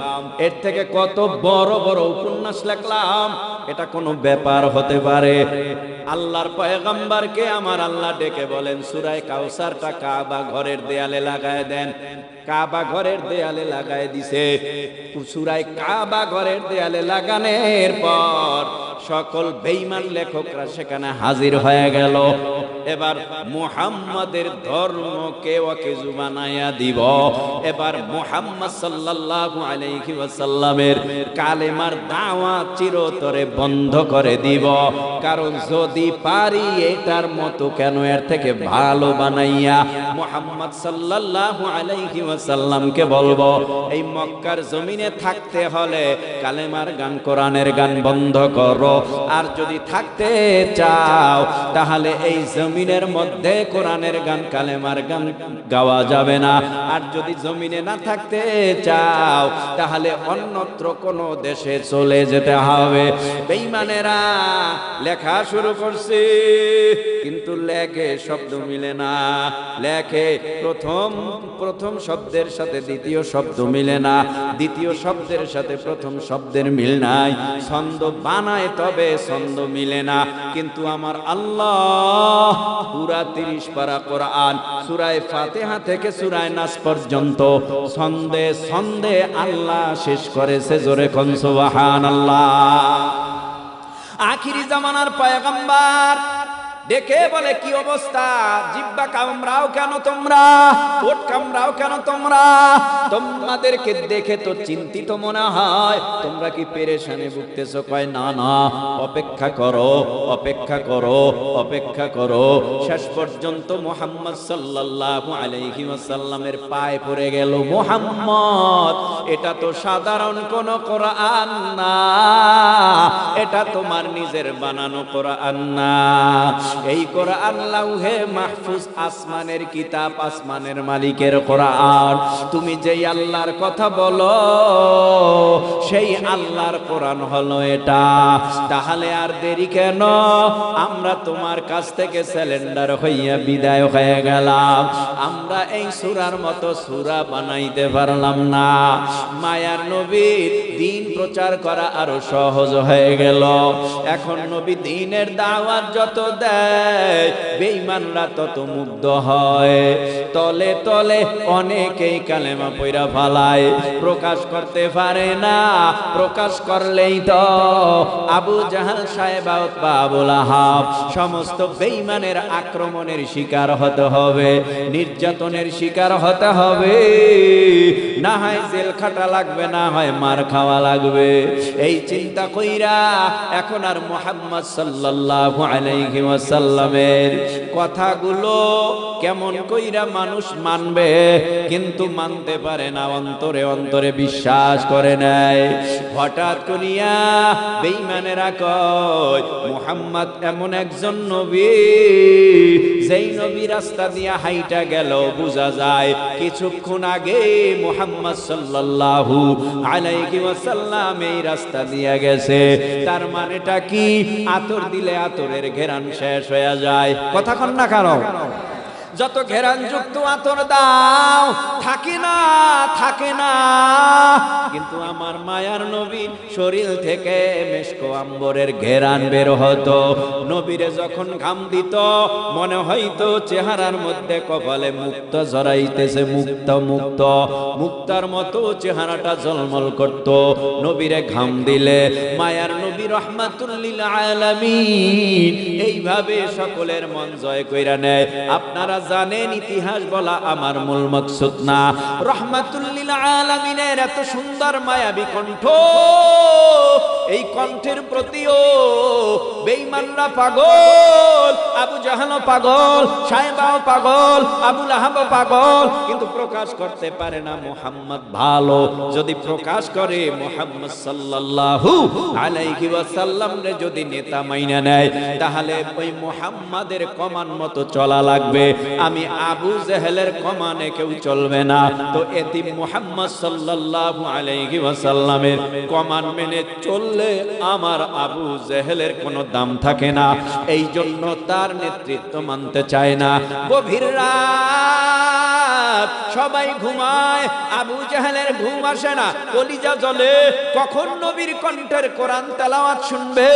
এর থেকে কত বড় বড় উপন্যাস লিখলাম, এটা কোনো ব্যাপার হতে পারে? আল্লাহর পয়গম্বরকে আমার আল্লাহ ডেকে বলেন সূরা কাউসারটা কাবা ঘরের দেয়ালে লাগায় দেন। কাবা ঘরের দেয়ালে লাগায় দিছে। সূরা কাবা ঘরের দেয়ালে লাগানোর পর সকল বেঈমান লেখকরা সেখানে হাজির হয়ে গেল। এবার মুহাম্মাদের ধর্মকে ওয়াকিজু বানায়া দিব। এবার মুহাম্মদ সাল্লাল্লাহু আলাইহি ওয়াসাল্লামের কালেমার দাওয়াত চিরতরে বন্ধ করে দিব। কারণ যদি পারি এটার মতো কেন এর থেকে ভালো বানাইয়া মুহাম্মদ সাল্লাল্লাহু আলাইহি ওয়াসাল্লামকে বলবো, এই মক্কার জমিনে থাকতে হলে কালেমার গান, কোরআনের গান বন্ধ করো। আর যদি থাকতে চাও তাহলে এই জমিনের মধ্যে কোরআনের গান, কালেমার গান গাওয়া যাবে না। আর যদি জমিনে না থাকতে চাও তাহলে অন্যত্র কোনো দেশে চলে যেতে হবে। বেঈমানেরা লেখা শুরু করছে, কিন্তু লেখে শব্দ মিলে না। লেখে প্রথম শব্দের সাথে দ্বিতীয় শব্দ মিলে না, দ্বিতীয় শব্দের সাথে প্রথম শব্দের মিল নাই। ছন্দ বানায় তবে ছন্দ মিলে না। কিন্তু আমার আল্লাহ পুরা 30 পারা কোরআন, সূরা ফাতিহা থেকে সূরা নাস পর্যন্ত ছন্দে ছন্দে আল্লাহ শেষ করেছে। জোরে কোন সুবহানাল্লাহ। আখিরি জামানার পয়গম্বর দেখে বলে, কি অবস্থা? জিহ্বা কামড়াও কেন তোমরা? ওঠ কামড়াও কেন তোমরা? তোমাদেরকে দেখে তো চিন্তিত মনে হয়, তোমরা কি পেরেশানে ভুগতেছো? কয় না না, অপেক্ষা করো, অপেক্ষা করো, অপেক্ষা করো। শেষ পর্যন্ত মুহাম্মদ সাল্লাল্লাহু আলাইহি ওয়াসাল্লামের পায়ে পড়ে গেল। মুহাম্মদ, এটা তো সাধারণ কোন কোরআন না, এটা তোমার নিজের বানানো কোরআন না। এই কোরআন লাউহে মাহফুজ, আসমানের কিতাব, আসমানের মালিকের কোরআন। তুমি যেই আল্লাহর কথা বলো সেই আল্লাহর কোরআন হলো এটা। তাহলে আর দেরি কেন? আমরা তোমার কাছ থেকে সিলিন্ডার হইয়া বিদায় হয়ে গেলাম। আমরা এই সূরার মতো সূরা বানাইতে পারলাম না। মায়ার নবীর দ্বীন প্রচার করা আরো সহজ হয়ে গেল। এখন নবী দ্বীনের দাওয়াত যত দেয়, বেঈমানরা তত মুগ্ধ হয়। তলে তলে অনেকেই কালেমা পয়রা ফালায়, প্রকাশ করতে পারে না। প্রকাশ করলেই তো আবু জাহাল, সাহেবা, উতবা, আবু লাহাব সমস্ত বেঈমানের আক্রমণের শিকার হতে হবে, নির্যাতনের শিকার হতে হবে। না হয় জেল খাটা লাগবে, না হয় মার খাওয়া লাগবে। এই চিন্তা কইরা এখন আর মুহাম্মদ সাল্লাল্লাহু আলাইহি ওয়াসাল্লামের কথাগুলো কেমন কইরা মানুষ মানবে, কিন্তু মানতে পারে না, অন্তরে অন্তরে বিশ্বাস করে নাই। হঠাৎ করিয়া বেঈমানেরা কয় মুহাম্মদ এমন একজন নবী যেই নবী রাস্তা দিয়া হাইটা গেল বোঝা যায় কিছুক্ষণ আগে মুহাম্মদ সাল্লাল্লাহু আলাইহি ওয়াসাল্লাম এই রাস্তা দিয়া গেছে। তার মানেটা কি? আতর দিলে আতরের ঘেরান শেষ হয়ে যায়। কথা কন না কারো? যত ঘেরান যুক্ত আতর দাও থাকে না, কিন্তু আমার মায়ার নবীর শরীর থেকে মেশকো আম্বরের ঘেরান বের হতো। নবীরে যখন ঘাম দিত মনে হইতো চেহারার মধ্যে কপালে মুক্ত জড়াইতেছে, মুক্তার মতো চেহারাটা ঝলমল করত নবীরে ঘাম দিলে। মায়ার নবী রাহমাতুল লিল আলামিন এইভাবে সকলের মন জয় কইরা নেয়। আপনারা জানেন, ইতিহাস বলা আমার মূল মাকসুদ না। রাহমাতুল লিল আলামিনের এত সুন্দর মায়াবী কণ্ঠ, এই কণ্ঠের প্রতিও বেঈমানরা পাগল, আবু জাহাল পাগল, সাইবাও পাগল, আবু লাহাব পাগল, কিন্তু প্রকাশ করতে পারে না। মুহাম্মদ ভালো, যদি প্রকাশ করে মুহাম্মদ সাল্লাল্লাহু আলাইহি ওয়াসাল্লাম রে যদি নেতা মাইনা নেয়, তাহলে ওই মুহাম্মাদের কমান মতো চলা লাগবে। আমি আবু জেহেলের কমানে কেউ চলবে না। তো এতিম মুহাম্মদ সাল্লাল্লাহু আলাইহি ওয়াসাল্লামের কমান মেনে চললে আমার আবু জেহেলের কোনো দাম থাকে না। এই জন্য তার নেতৃত্ব মানতে চায় না। গভীর রাত সবাই ঘুমায়, আবু জেহেলের ঘুম আসে না, কলিজা জ্বলে। কখন নবীর কণ্ঠের কোরআন তেলাওয়াত শুনবে?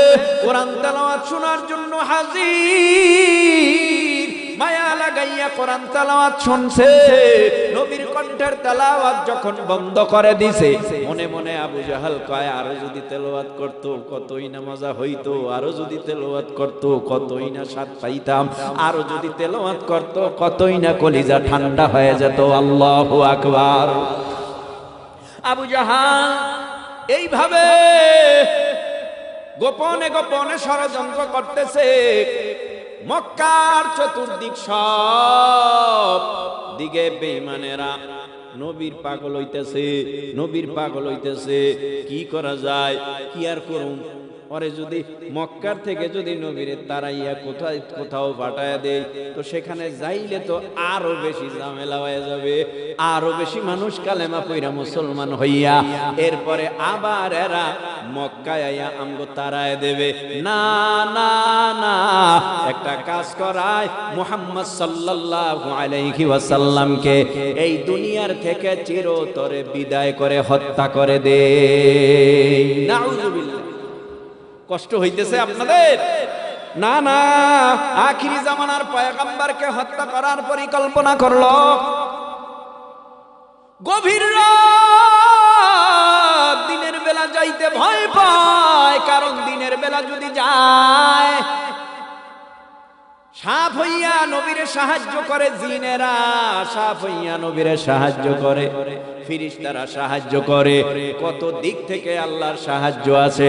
কোরআন তেলাওয়াত শোনার জন্য হাজির, মায়া লাগাইয়া কোরআন তেলাওয়াত শুনছে। নবীর কণ্ঠের তেলাওয়াত যখন বন্ধ করে দিছে, মনে মনে আবু জাহাল কয়, আরো যদি তেলাওয়াত করত কতই না মজা হইতো, আরো যদি তেলাওয়াত করত কতই না স্বাদ পাইতাম, আরো যদি তেলাওয়াত করত কতই না কলিজা ঠান্ডা হয়ে যেত। আল্লাহু আকবার। আবু জাহাল এইভাবে গোপনে গোপনে ষড়যন্ত্র করতেছে। মক্কার চতুর্দিক সব দিকে বেঈমানেরা নবীর পাগল হইতেছে। কি করা যায়? কি আর করুম? পরে যদি মক্কার থেকে যদি নবীরে তারাইয়া কোথাও পাঠায় দেয়, তো সেখানে যাইলে তো আরো বেশি ঝামেলা হয়ে যাবে, আরো বেশি মানুষ কালেমা পইরা মুসলমান হইয়া এরপরে আবার এরা মক্কায় আইয়া আমগো তারায় দেবে। না না না, একটা কাজ করায়, মুহাম্মদ সাল্লাল্লাহু আলাইহি ওয়াসাল্লামকে এই দুনিয়ার থেকে চিরতরে বিদায় করে হত্যা করে দে। নাউযুবিল্লাহ। কষ্ট হইতেছে আপনাদের? না না, আখিরি জামানার পয়গম্বরকে হত্যা করার পরিকল্পনা করলো। গভীর রাত, দিনের বেলা যাইতে ভয় পায়, কারণ দিনের বেলা যদি যায় সাপ হইয়া নবীরে সাহায্য করে, জিনেরা সাপ হইয়া নবীরে সাহায্য করে, ফেরেশতারা সাহায্য করে, কত দিক থেকে আল্লাহর সাহায্য আছে।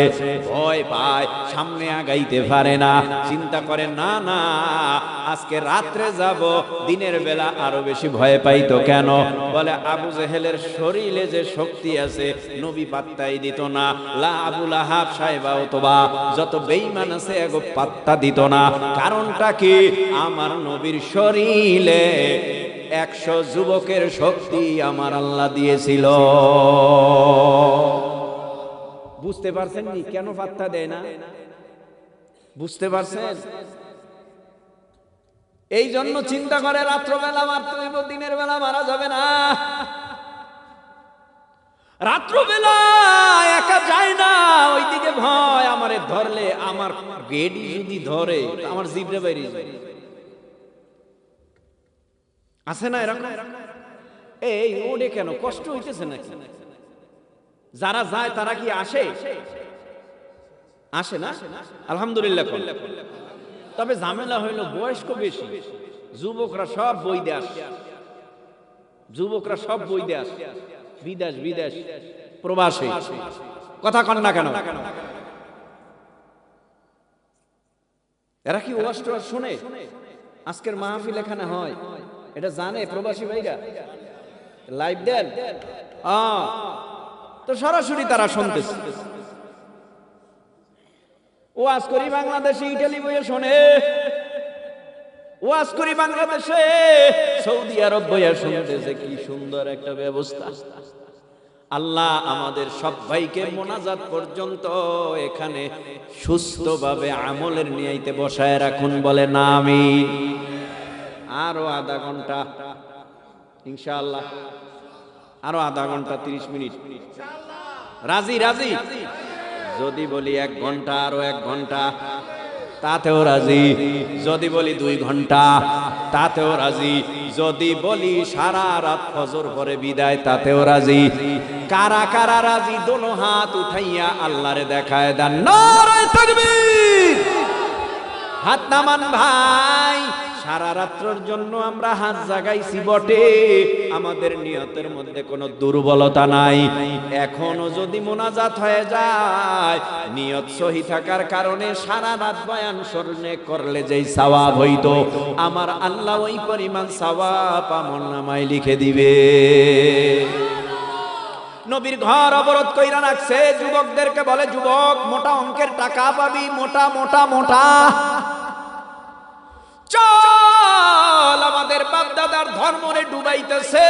ভয় পায়, সামনে আগাইতে পারে না, চিন্তা করে না না আজকে রাত্রে যাব, দিনের বেলা আরো বেশি ভয় পাইতো। কেন? বলে আবু জেহেলের শরীরে যে শক্তি আছে নবী পাত্তাই দিত না। আবু লাহাব, সাইবা অথবা যত বেঈমান আছে এগো পাত্তা দিত না। কারণটা কি? আমার নবীর শরীরে 100 যুবকের শক্তি আমার আল্লাহ দিয়েছিল। বুঝতে পারছেন নি কেন পাত্তা দেয় না? বুঝতে পারছেন? এই জন্য চিন্তা করে রাত্রবেলা মারতে হইব, দিনের বেলা মারা যাবে না। রাত্রবেলা একা যায় না, ওইদিকে ভয়, আমারে ধরলে, আমার গেডি যদি ধরে আমার জিভরে বাইরে যায়। আছে না এরকম? এই ওডে কেন কষ্ট হইতেছে নাকি? যারা যায় তারা কি আসে? আসে না? আলহামদুলিল্লাহ। তবে ঝামেলা হইল বয়স্ক বেশি, যুবকরা সব বই দেশ, বিদেশ প্রবাসী। কথা কন না কেন? এরা কি ওয়াজ টোয়াজ শুনে? আজকের মাহফিল এখানে হয়, এটা জানে প্রবাসী ভাইরা? লাইভ দেন তো সরাসরি তারা শুনতেছে। ওয়াজ করি বাংলাদেশে, ইটালি বইয়ে শোনে, ওয়াজ করি বাংলাদেশে, সৌদি আরব বইয়া শুনতেছে কি সুন্দর একটা ব্যবস্থা। আল্লাহ আমাদের সব ভাইকে মোনাজাত পর্যন্ত এখানে সুস্থভাবে আমলের নিয়াইতে বসায় রাখুন, বলে না আমিন। আরো আধা ঘন্টা ইনশাআল্লাহ, আরো আধা ঘন্টা 30 মিনিট। রাজি রাজি? যদি বলি 1 ঘন্টা, আরো 1 ঘন্টা, তাতেও রাজি। যদি বলি 2 ঘন্টা, তাতেও রাজি। যদি বলি সারা রাত ফজর পরে বিদায়, তাতেও রাজি। কারা কারা রাজি? দোনো হাত উঠাইয়া আল্লাহরে দেখায় দেন। নারায়ে তাকবীর! হাত নামান ভাই। সারা রাত্রের জন্য আমরা হাত জাগাইছি বটে, আমাদের নিয়তের মধ্যে কোনো দুর্বলতা নাই। এখনো যদি মোনাজাত হয়ে যায়, নিয়ত সহি থাকার কারণে সারা রাত বয়ান শুনে করলে যেই সওয়াব হইতো, আমার আল্লাহ ওই পরিমাণ সওয়াব আমলনামায় লিখে দিবে। নবীর ঘর অবরোধ কইরা রাখছে, যুবকদেরকে বলে, যুবক মোটা অঙ্কের টাকা পাবি, মোটা মোটা মোটা। চল, আমাদের বাপ দাদার ধর্মরে ডুবাইতেছে,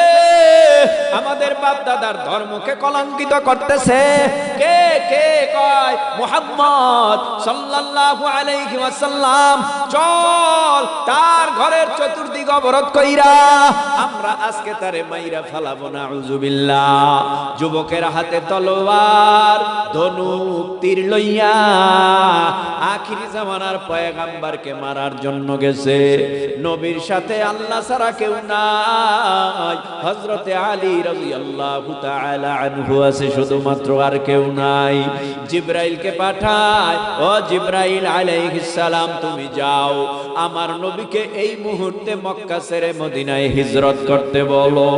আমাদের বাপ দাদার ধর্মকে কলঙ্কিত করতেছে। কে কে কয়? মুহাম্মদ সাল্লাল্লাহু আলাইহি ওয়াসাল্লাম। চল, তার ঘরের চতুর্দিক অবরোধ কইরা আমরা আজকে তারে মাইরা ফালাবো, নাউযুবিল্লাহ। যুবকের হাতে তলোয়ার, ধনুক, তীর লইয়া আখিরি জামানার পয়গম্বরকে মারার জন্য গেছে। নবীর সাথে আল্লাহ ছাড়া কেউ নাই। হযরতে আলী রাদিয়াল্লাহু তাআলা আনহু আছে শুধুমাত্র, আর কেউ নাই। জিবরাইলকে পাঠায়, ও জিবরাইল আলাইহিস সালাম, তুমি যাও আমার নবীকে এই মুহূর্তে মক্কা ছেড়ে মদিনায় হিজরত করতে বলো।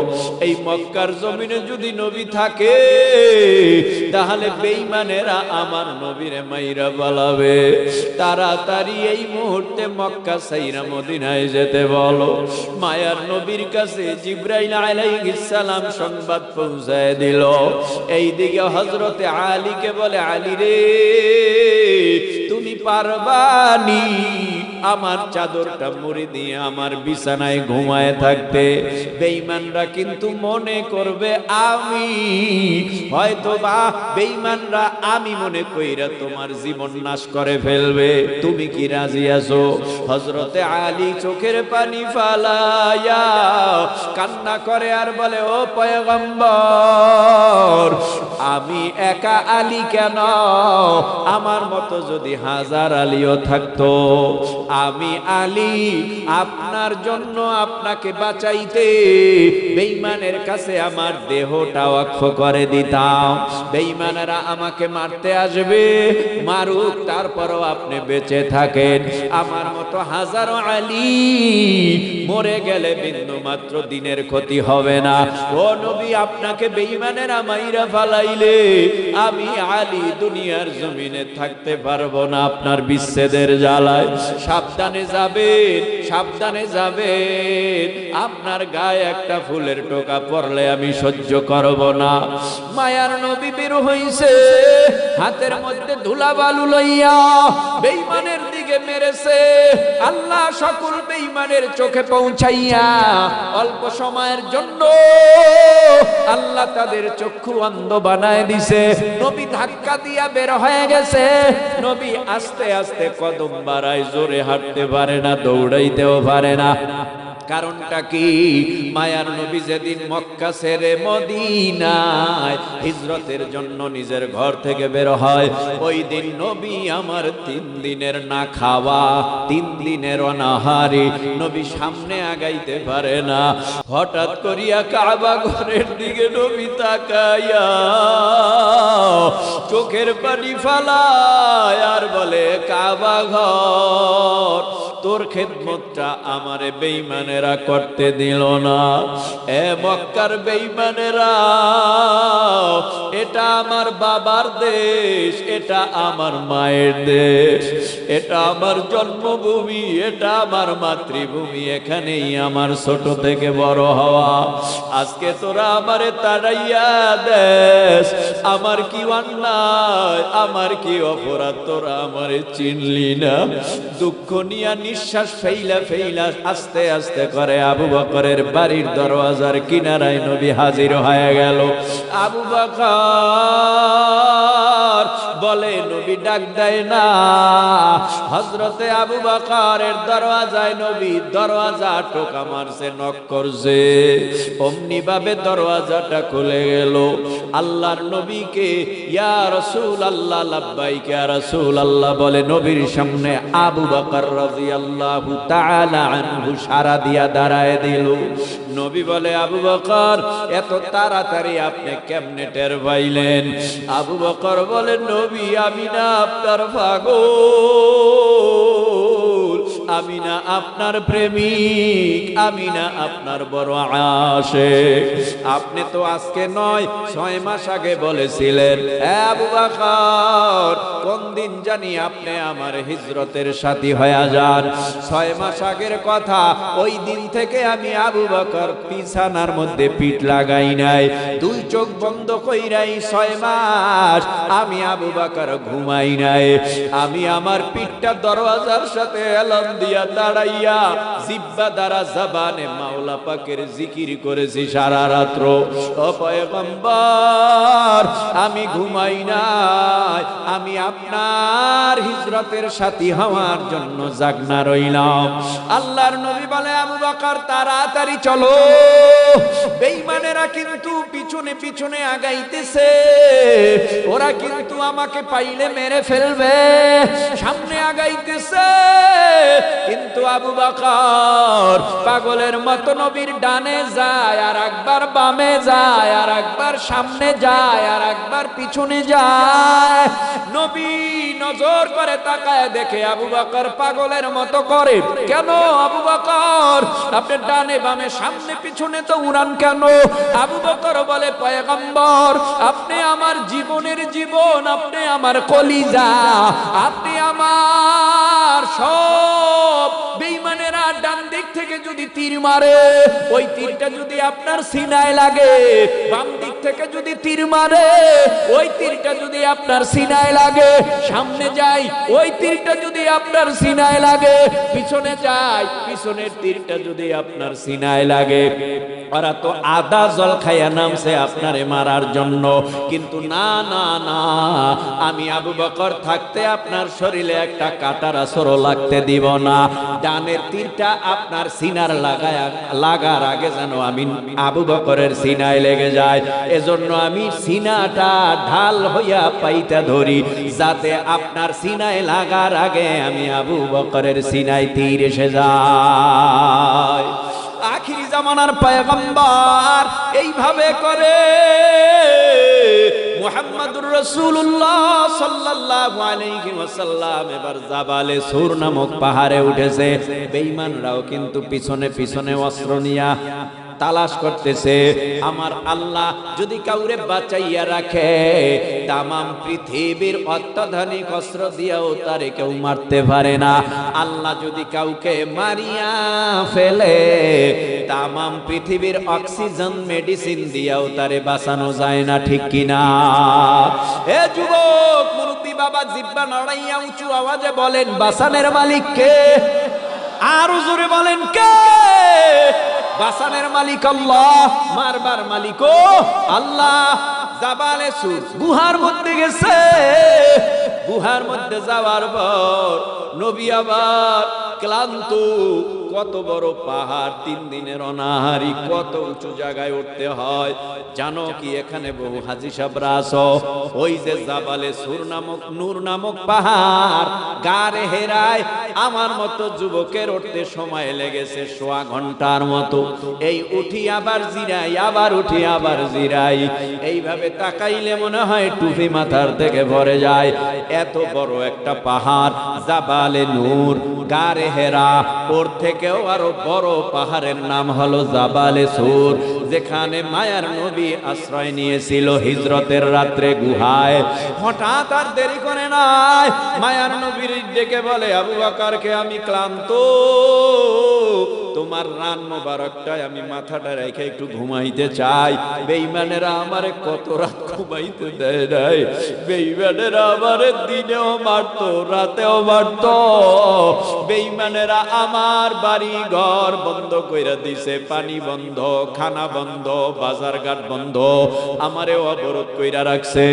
এই মক্কার জমিনে যদি নবী থাকে, তাহলে বেঈমানেরা আমার নবীরে মাইরা পালাবে। তাড়াতাড়ি এই মুহূর্তে মক্কা ছাইরা মদিনায় যেতে বলো। মায়ার নবীর কাছে জিবরাইল আলাইহিস সালাম সংবাদ পৌঁছায় দিল। এইদিকে হযরতে আলীকে বলে, আলী রে, তুমি পারবানি আমার চাদরটা মুড়ি দিয়ে আমার বিছানায় ঘুমায় থাকতে? বেঈমানরা কিন্তু মনে করবে আমি, হয়তো বা বেঈমানরা আমি মনে কইরা তোমার জীবন নাশ করে ফেলবে। তুমি কি রাজি আছো? হযরতে আলী চোখের পানি ফালায়া কান্না করে আর বলে, ও পয়গম্বর, আমি একা আলী কেন, আমার মতো যদি 1000 আলীও থাকতো, আমি আলী আপনার জন্য আপনাকে বাঁচাইতে বেঈমানের কাছে আমার দেহটা ওয়াকফ করে দিতাম। বেঈমানেরা আমাকে মারতে আসবে, মারুক, তারপরও আপনি বেঁচে থাকেন। আমার মতো 1000 আলী মরে গেলে বিন্দু মাত্র দিনের ক্ষতি হবে না। ও নবী, আপনাকে বেঈমানেরা মাইরা ফালাইলে আমি আলী দুনিয়ার জমিনে থাকতে পারবো না আপনার বিচ্ছেদের জ্বালায়। সাবধানে যাবেন, সাবধানে যাবেন। আপনার গায়ে একটা ফুলের টোকা পড়লে আমি সহ্য করব না। মায়ার নবী বের হইছে, হাতের মধ্যে ধুলা বালু লইয়া বেঈমানের দিকে মেরেছে। আল্লাহ সকল বেঈমানের চোখে পৌঁছাইয়া অল্প সময়ের জন্য আল্লাহ তাদের চক্ষু অন্ধ বানায় দিছে। নবী ধাক্কা দিয়া বের হয়ে গেছে। নবী আস্তে আস্তে কদম বাড়ায়, জোরে হাঁটতে পারে না, দৌড়াইতেও পারে না। কারণটা কি? মায়ার নবী যেদিন মক্কা ছেড়ে মদিনায় হিজরতের জন্য নিজের ঘর থেকে বের হয়, ওই দিন নবী আমার 3 দিনের না খাওয়া, 3 দিনের অনাহারি। নবী সামনে আগাইতে পারে না। হঠাৎ করিয়া কাবা ঘরের দিকে নবী তাকায়া চোখের পানি ফালায় আর বলে, কাবা ঘর, তোর খেদমতটা আমারে বেঈমানেরা করতে দিল না। এ মক্কার বেঈমানেরা, এটা আমার বাবার দেশ, এটা আমার মায়ের দেশ, এটা আমার জন্মভূমি, এটা আমার মাতৃভূমি, এখানেই আমার ছোট থেকে বড় হওয়া। আজকে তোরা আমারে তাড়াইয়া দেশ, আমার কি অন্যায়, আমার কি অপরাধ, তোরা আমারে চিনলি না। দুঃখ নিয়া নিঃশ্বাস ফেইলা ফেইলা আস্তে আস্তে করে আবু বকরের বাড়ির দরওয়াজার কিনারায় নবী হাজির হয়ে গেল। আবু বকর বলে নবী ডাক দেয় না। হযরতে আবু বকরের দরওয়াজায় নবী দরওয়াজা টোকা মারছে, নক করছে, অমনি ভাবে দরওয়াজাটা খুলে গেল। আল্লাহর নবীকে ইয়া রাসূলুল্লাহ লাব্বাইক ইয়া রাসূলুল্লাহ বলে নবীর সামনে আবু বকর রাদিয়াল্লাহু তাআলা আনহু সারা দিয়া দাঁড়ায় দিল। নবী বলে আবু বকর এত তাড়াতাড়ি আপনি কেমনে টের পাইলেন? আবু বকর বলে নবী আমি না আপনার পাগল, আমি না আপনার প্রেমিক, আমি না আপনার বড় আশিক। আপনি তো আজকে নয় 6 মাস আগে বলেছিলেন আবু বকর কোন দিন জানি আপনি আমার হিজরতের সাথী হয়ে যান। 6 মাস আগের কথা, ওই দিন থেকে আমি আবু বকর বিছানার মধ্যে পিঠ লাগাই নাই, 2 চোখ বন্ধ কইরাই 6 মাস আমি আবু বকর ঘুমাই নাই। আমি আমার পিঠটা দরওয়াজার সাথে এলান দিয়া দাঁড়াইয়া জিহ্বা দ্বারা জবানে মাওলা পাকের জিকির করেছি সারা রাত্র। ও পয়গম্বর আমি ঘুমাই নাই, আমি আপনার হিজরতের সাথী হওয়ার জন্য জাগনা রইলাম। আল্লাহর নবী বলে আবু বকর তাড়াতাড়ি চলো, বেঈমানেরা কিন্তু পিছনে পিছনে আগাইতেছে, ওরা কিন্তু আমাকে পাইলে মেরে ফেলবে, সামনে আগাইতেছে। কিন্তু আবু বকর পাগলের মতো নবীর ডানে যায়, আর একবার বামে যায়, আর একবার সামনে যায়, আর একবার পিছনে যায়। নবী নজর করে তাকায় দেখে আবু বকর পাগলের মতো করে। কেন আবু বকর আপনি ডানে বামে সামনে পিছনে তো উড়ান কেন? আবু বকর বলে পয়গম্বর আপনি আমার জীবনের জীবন, আপনি আমার কলিজা, আপনি আমার সব। বেঈমানেরা ডান দিক থেকে যদি তীর মারে, ওই তীরটা যদি আপনার সিনায় লাগে, বাম দিক থেকে যদি তীর মারে, ওই তীরটা যদি আপনার সিনায় লাগে, সামনে যাই ওই তীরটা যদি আপনার সিনায় লাগে, পিছনে যাই পিছনের তীরটা যদি আপনার সিনায় লাগে। ওরা তো আদা জল খাইয়া নামছে আপনারে মারার জন্য, কিন্তু না না না, আমি আবু বকর থাকতে আপনার শরীরে একটা কাঁটার আসরও লাগতে দিব না। ডানের তীরটা আপনার সিনার লাগার আগে যেন আমি আবু বকরের সিনায় লেগে যায়, এজন্য আমি সিনাটা ঢাল হইয়া পাইতে ধরি, যাতে আপনার সিনায় লাগার আগে আমি আবু বকরের সিনায় তীর এসে যায়। আখিরি জামানার পয়গম্বর এইভাবে করে। মুহাম্মাদুর রাসূলুল্লাহ সাল্লাল্লাহু আলাইহি ওয়াসাল্লাম এবার জাবালে সূর নামক পাহাড়ে উঠেছে। বেঈমানরাও কিন্তু পিছনে পিছনে অস্ত্র নিয়া তালাশ করতেছে। আমার আল্লাহ যদি কাউরে বাঁচাইয়া রাখে, তামাম পৃথিবীর অত্যাধুনিক অস্ত্র দিয়েও তারে কেউ মারতে পারে না। আল্লাহ যদি কাউকে মারিয়া ফেলে, তামাম পৃথিবীর অক্সিজেন মেডিসিন দিয়েও তারে বাঁচানো যায় না, ঠিক কিনা? এ যুবক মুরব্বী বাবা জিহ্বা নাড়াইয়া উঁচু আওয়াজে বলেন বাঁচানের মালিক কে? আর জোরে বলেন কে? বাঁচানের মালিক আল্লাহ, মারবার মালিকও আল্লাহ। জাবালে সূর গুহার মধ্যে গেছে। গুহার মধ্যে যাওয়ার পর নবী আবার ক্লান্ত। কত বড় পাহাড়, 3 দিনের অনাহারি, কত উঁচু জায়গায় উঠতে হয় জানো কি? এখানে বহু হাজী সাহেবরা আছো। ওই যে জাবালে সূর নামক নূর নামক পাহাড়, গারে হেরায় আমার মতো যুবকের উঠতে সময় লেগেছে 1.5 ঘন্টার মতো। এই উঠি আবার জিরাই, আবার উঠি আবার জিরাই, এইভাবে তাকাইলে মনে হয় টুপি মাথার থেকে ভরে যায়। এত বড় একটা পাহাড় জাবালে নূর, গারে হেরা। ওর থেকেও আরো বড় পাহাড়ের নাম হলো জাবালে সূর, যেখানে মায়ার নবী আশ্রয় নিয়েছিল হিজরতের রাত্রে গুহায়। হঠাৎ আর দেরি করে নাই, মায়ার নবীর ডেকে বলে আবু বকরকে আমি ক্লান্ত, তোমার রান মোবারকটায় আমি মাথাটা রেখে একটু ঘুমাইতে চাই। বেঈমানেরা আমারে কত রাত ঘুমাইতে দেয় নাই। বেঈমানেরা আমারে দিনেও মারতো, রাতেও মারতো। বেঈমানেরা আমার বাড়ি ঘর বন্ধ কইরা দিছে, পানি বন্ধ, খানা বন্ধ, বাজার ঘাট বন্ধ, আমারে অবরোধ কইরা রাখছে।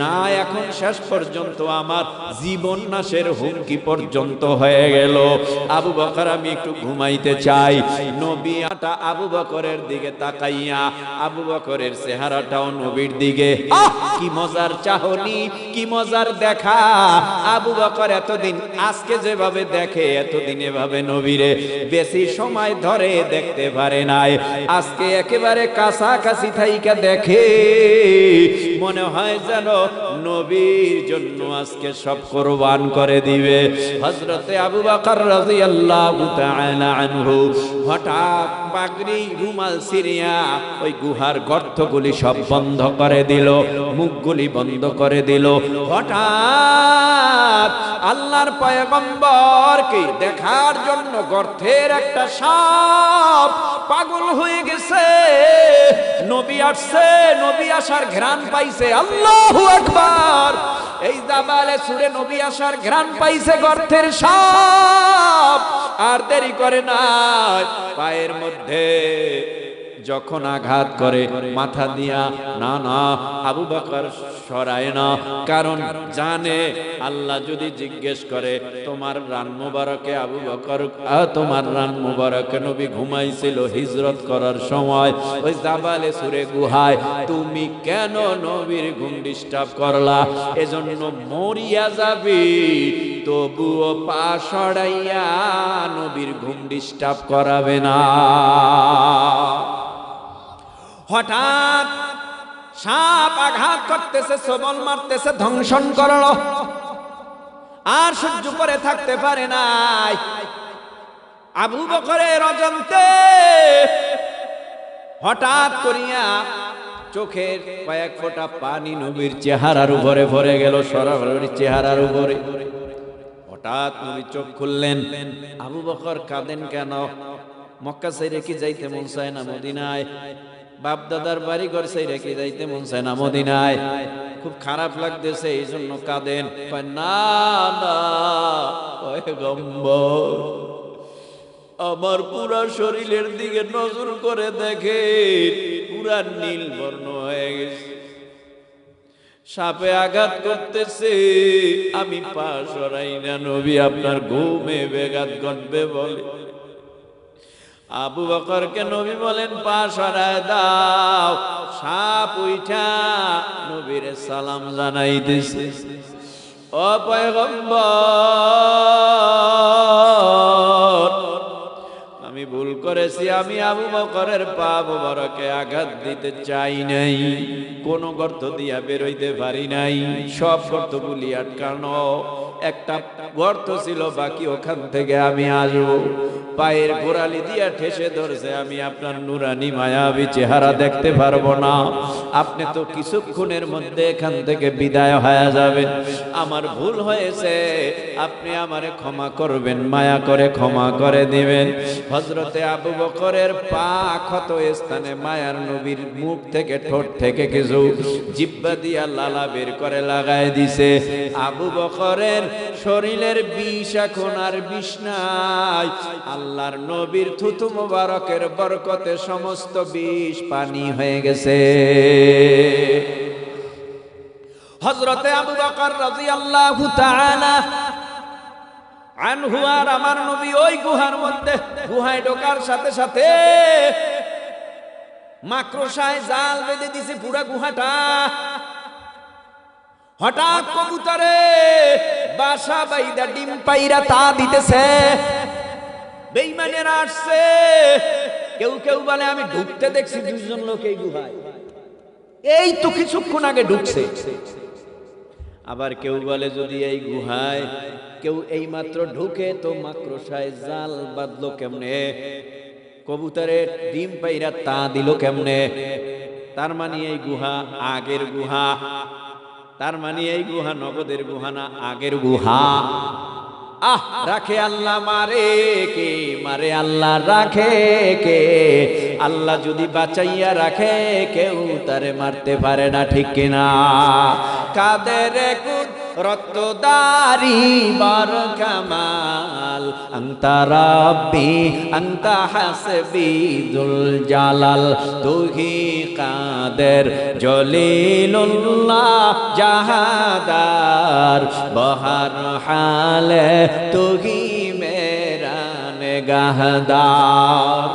না, এখন শেষ পর্যন্ত আমার জীবন নাশের হুমকি পর্যন্ত হয়ে গেল। আবু বকর, আমি একটু ঘুমাইতে চাই। নবী আবু বকরের দিকে তাকাইয়া, আবু বকরের চেহারাটাও নবীর দিকে। কি মজার চাহনি, কি মজার দেখা। আবু বকর এতদিন আজকে যেভাবে দেখে, এতদিন এভাবে নবীরে বেশি সময় ধরে দেখতে পারে নাই। আজকে একেবারে কাছাকাছি থাইকা দেখে, মনে হয় যেন নবীর জন্য আজকে সব কোরবান করে দিবে। হযরতে আবু বকর রাদিয়াল্লাহু তাআলা আনহু হঠাৎ পাগড়ি রুমাল সিরিয়া ওই গুহার গর্তগুলি সব বন্ধ করে দিল, মুখগুলি বন্ধ করে দিল। হঠাৎ আল্লাহর পয়গম্বরকে দেখার জন্য গর্তের একটা সাপ পাগল হয়ে গেছে। নবী আসছে, নবী আসার ঘ্রাণ পাইছে। আল্লাহু আকবার! এই জাবালে সুরে নবী আসার ঘ্রাণ পাইছে গর্তের সাপ। আর দেরি করে না, পায়ের মধ্যে যখন আঘাত করে মাথা দিয়া, না না আবু বকর সরায় না, কারণ জানে আল্লাহ যদি জিজ্ঞেস করে তোমার রান মুবারকে আবু বকর, তোমার রান মুবারকে নবী ঘুমাইছিল হিজরত করার সময় ওই জাবালে সুরে গুহায়, তুমি কেন নবীর ঘুম ডিস্টার্ব করলা? এজন্য মরিয়া যাবি, তবুও পা সরাইয়া নবীর ঘুম ডিস্টার্ব করাবে না। হঠাৎ সাপ আঘাত করতেছে, সবল মারতেছে, ধ্বংসন করলো। আর সহ্য করে থাকতে পারে নাই। আবু বকরের অজান্তে হঠাৎ করিয়া চোখের কয়েক ফোঁটা পানি নবীর চেহারার উপরে ভরে গেল, সরাসরি চেহারার উপরে। হঠাৎ নবী চোখ খুললেন। আবু বকর কাঁদেন কেন? মক্কা ছেড়ে কি যাইতে মন চায় না মদিনায়? বাপ দাদার বাড়ি ঘর ছেড়ে কি যাইতে মন চায় না মদিনায়? খুব খারাপ লাগতেছে, এই জন্য কাঁদেন। না না পয়গম্বর, আমার পুরা শরীরের দিকে নজর করে দেখে পুরা নীল বর্ণ হয়ে গেছে। সাপে আঘাত করতেছে, আমি পা সরাই না। নবী আপনার ঘুমে বেঘাত ঘটবে বলে আবু বকরকে নবী বলেন পা সরায় দাও। সাপ উঠা নবীর সালাম জানাইতেছে, ও পয়গম্বর আমি ভুল করেছি, আমি আবু বকরের পা মোবারকে আঘাত দিতে চাই নাই, কোন গর্ত দিয়া বেরোইতে পারি নাই, সব গর্ত গুলি আটকানো, একটা গর্ত ছিল বাকি, ওখান থেকে আমি আসবো। পায়ের গোড়ালি দিয়া ঠেসে ধরছে, আমি আপনার নুরানি মায়াবী চেহারা দেখতে পারবো না। আপনি তো কিছুক্ষণের মধ্যে এখান থেকে বিদায় হয়ে যাবেন। আমার ভুল হয়েছে, আপনি আমারে ক্ষমা করবেন, মায়া করে ক্ষমা করে দিবেন। হযরতে আবু বকরের পা ক্ষত স্থানে মায়ার নবীর মুখ থেকে, ঠোঁট থেকে কিছু জিহ্বা দিয়া লালা বের করে লাগায় দিছে। আবু বকরের শরীরের বিষ এখন আর বিষ নাই। আল্লাহর নবীর থুতু মোবারকের বরকতে সমস্ত বিষ পানি হয়ে গেছে। হযরতে আবু বকর রাদিয়াল্লাহু তাআলা আনহু আর আমার নবী ওই গুহার মধ্যে, গুহায় ঢোকার সাথে সাথে মাকড়সায় জাল বেঁধে দিছে পুরা গুহাটা। হঠাৎ কবুতরে বাসা বাইদা ডিম পাইরা তা দিতেছে। বেঈমানেরা আসছে, কেউ কেউ বলে আমি ঢুকতে দেখছি দুইজন লোক এই গুহায়, এই তো কিছুক্ষণ আগে ঢুকছে। আবার কেউ বলে যদি এই গুহায় কেউ এই মাত্র ঢুকে তো মাকড়সায় জাল বাঁধলো কেমনে, কবুতরের ডিম পাইরা তা দিল কেমনে? তার মানে এই গুহা আগের গুহা, তার মানে এই গুহা নগদের গুহা না আগের গুহা। রাখে আল্লাহ, মারে কে? মারে আল্লাহ, রাখে কে? আল্লাহ যদি বাঁচাইয়া রাখে কেউ তারে মারতে পারে না, ঠিক কিনা? কাদের রত্তদারি বার কামাল, আনতা রাব্বি আনতা হাসবি যুল জালাল, তুহি কাদের জলিলুল্লাহ জাহাদার, বহর হালে তুহি মেরা নিগাহদার।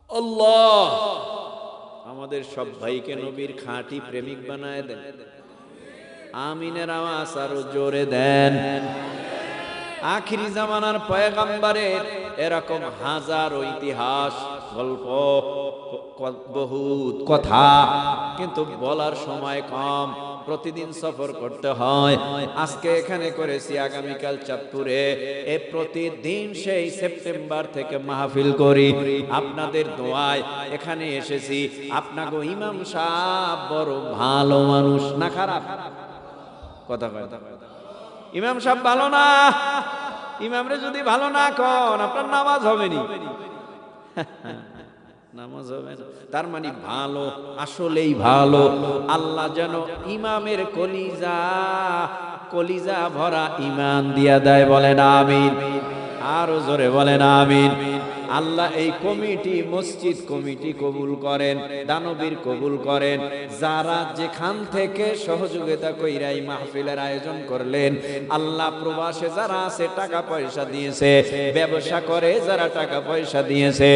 আল্লাহ আমাদের সব ভাইকে নবীর খাঁটি প্রেমিক বানায় দেন। আমিনের আওয়াজ আরো জোরে দেন। আখিরি জামানার পয়গম্বরের এরকম হাজারো ইতিহাস, গল্প, বহুত কথা, কিন্তু বলার সময় কম। প্রতিদিন সফর করতে হয়। আজকে এখানে করেছি, আগামীকাল চাঁদপুরে। প্রতিদিন সেই সেপ্টেম্বর থেকে মাহফিল করি। আপনাদের দোয়ায় এখানে এসেছি। আপনাকে ইমাম সাহেব বড় ভালো মানুষ না খারাপ? কথা কথা ইমাম সাহেব ভালো না? ইমামরে যদি ভালো না কন, আপনার নামাজ হবে নি, নামাজ হবে না। তার মানে ভালো, আসলেই ভালো। আল্লাহ যেন ইমামের কলিজা ভরা ইমান দিয়া দেয়, বলেন আমিন। আরো জোরে বলেন আমিন। আল্লাহ এই কমিটি, মসজিদ কমিটি কবুল করেন, দানবীর কবুল করেন। যারা যেখান থেকে সহযোগিতা কইরা এই মাহফিলের আয়োজন করলেন, আল্লাহ প্রবাসে যারা আছে টাকা পয়সা দিয়েছে, ব্যবসা করে যারা টাকা পয়সা দিয়েছে,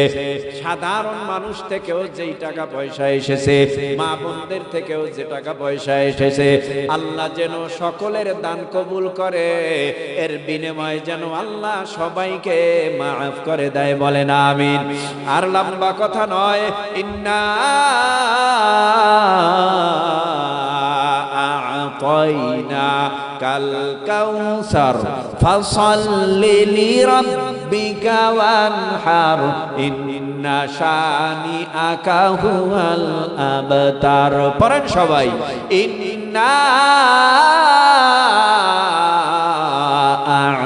সাধারণ মানুষ থেকেও যেই টাকা পয়সা এসেছে, মা বোনদের থেকেও যে টাকা পয়সা এসেছে, আল্লাহ যেন সকলের দান কবুল করে। এর বিনিময়ে যেন আল্লাহ সবাইকে মাফ করে দেয়, বলেন আমিন। আর লম্বা কথা নয়, ইন্না আ'তাইনা কাল কাউসার ফাসাল্লি লিরাব্বিকা ওয়ানহার, ইন্না শানিআকা হুয়াল আবতার। পড়েন সবাই, ইন্না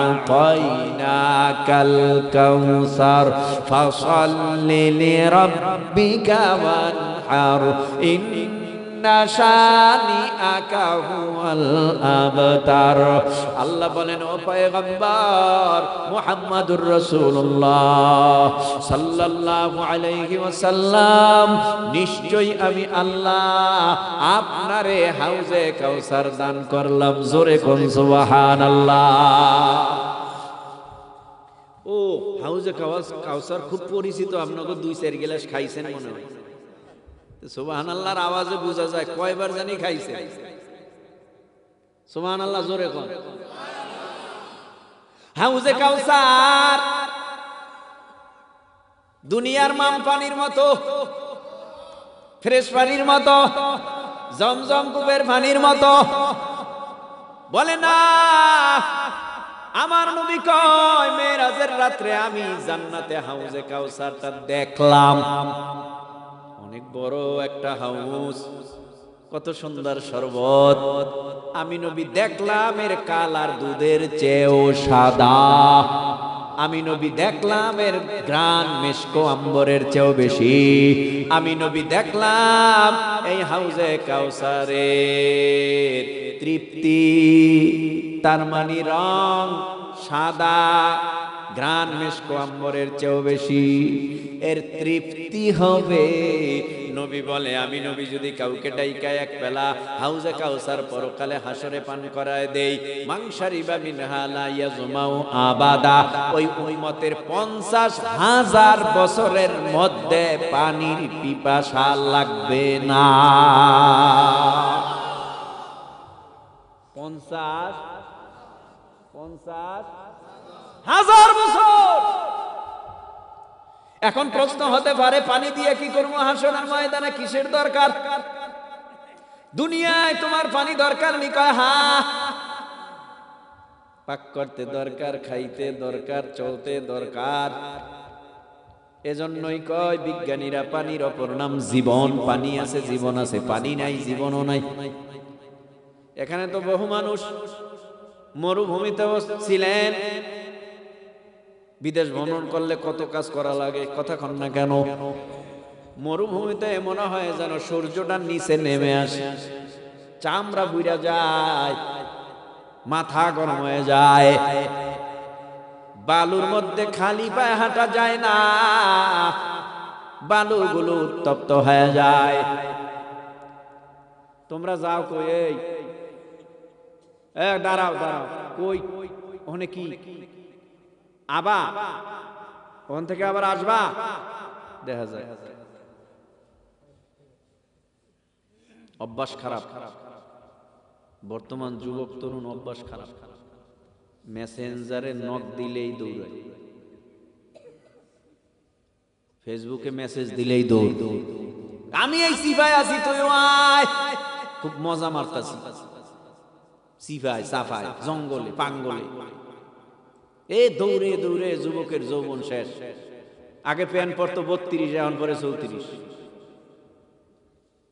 আ'তাইনা কাল কাউসার ফাসাল্লি লিরাব্বিকা ওয়ানহার, ইন্না শানিআকা হুয়াল আবতার। আল্লাহ বলেন, ও পয়গম্বর মুহাম্মদুর রাসূলুল্লাহ সাল্লাল্লাহু আলাইহি ওয়াসাল্লাম, নিশ্চয়ই আমি আল্লাহ আপনারে হাউজে কাউসার দান করলাম। জোরে কোন সুবহানাল্লাহ। ও হাউজে কাউসার খুব পরিচিত, আপনাকে 2-4 গ্লাস খাইছেন মনে হয়। সুবহানাল্লাহর আওয়াজে বোঝা যায় কয়বার জানি খাইছে। সুবহানাল্লাহ জোরে কোন। হাউজে কাউসার দুনিয়ার মাম পানির মতো, ফ্রেশ পানির মতো, জমজম কূপের পানির মতো। বলে না, আমার নবী কয় মেরাজের রাত্রে আমি জান্নাতে হাউজে কাউসারটা দেখলাম। অনেক বড় একটা হাউস, কত সুন্দর শরবত। আমি নবী দেখলাম এর কালার দুধের চেয়েও সাদা। আমি নবী দেখলাম এর ঘ্রাণ মিশকো আম্বরের চেয়েও বেশি। আমি নবী দেখলাম এই হাউজে কাউসারের তৃপ্তি, তার মানে রং সাদা, ঘ্রাণ মিশকো আম্বরের চেয়েও বেশি। এর তৃপ্তি হবে। নবী বলে, আমি নবী যদি কাউকে ডাইকা এক বেলা হাউজে কাউসার পরকালে হাসরে পান করায় দেই, মাংসারিবা মিনহা লা ইয়াজমাউ আবাদা, ওই উম্মতের 50,000 বছরের মধ্যে পানির পিপাসা লাগবে না। 50,000 বছর। এখন প্রশ্ন হতে পারে, পানি দিয়ে কি করবো হাসরের ময়দানে? কিসের দরকার? দুনিয়ায় তোমার পানি দরকার নি? কয় হ্যাঁ, পাক করতে দরকার, খাইতে দরকার, চলতে দরকার। এজন্যই কয় বিজ্ঞানীরা পানির অপর নাম জীবন। পানি আছে জীবন আছে, পানি নাই জীবনও নাই। এখানে তো বহু মানুষ মরুভূমিতে ছিলেন। বিদেশ ভ্রমণ করলে কত কাজ করা লাগে, কথা কন না কেন? মরুভূমিতে মনে হয় যেন সূর্যটা নিচে নেমে আসে, চামড়া বুইরা যায়, মাথা গরম হয়ে যায়, বালুর মধ্যে খালি পায়ে হাঁটা যায় না, বালুগুলো উত্তপ্ত হয়ে যায়। তোমরা যাও কই? এই দাঁড়াও দাঁড়াও, কই ওখানে কি আবা? ওখান থেকে আবার আসবা, দেখা যায় অভ্যাস খারাপ। বর্তমান যুবক তরুণ অভ্যাস খারাপ। মেসেঞ্জারে নক দিলেই দৌড়ায়, ফেসবুকে মেসেজ দিলেই দৌড়। আমি এই সিফাই আছি, তুই আয়, খুব মজা মারতাছি। সিফাই সাফাই জঙ্গলে পাঙ্গলে এ দৌড়ে দৌড়ে যুবকের যৌবন শেষ। আগে প্যান্ট পরতো 32, এখন পরে 34।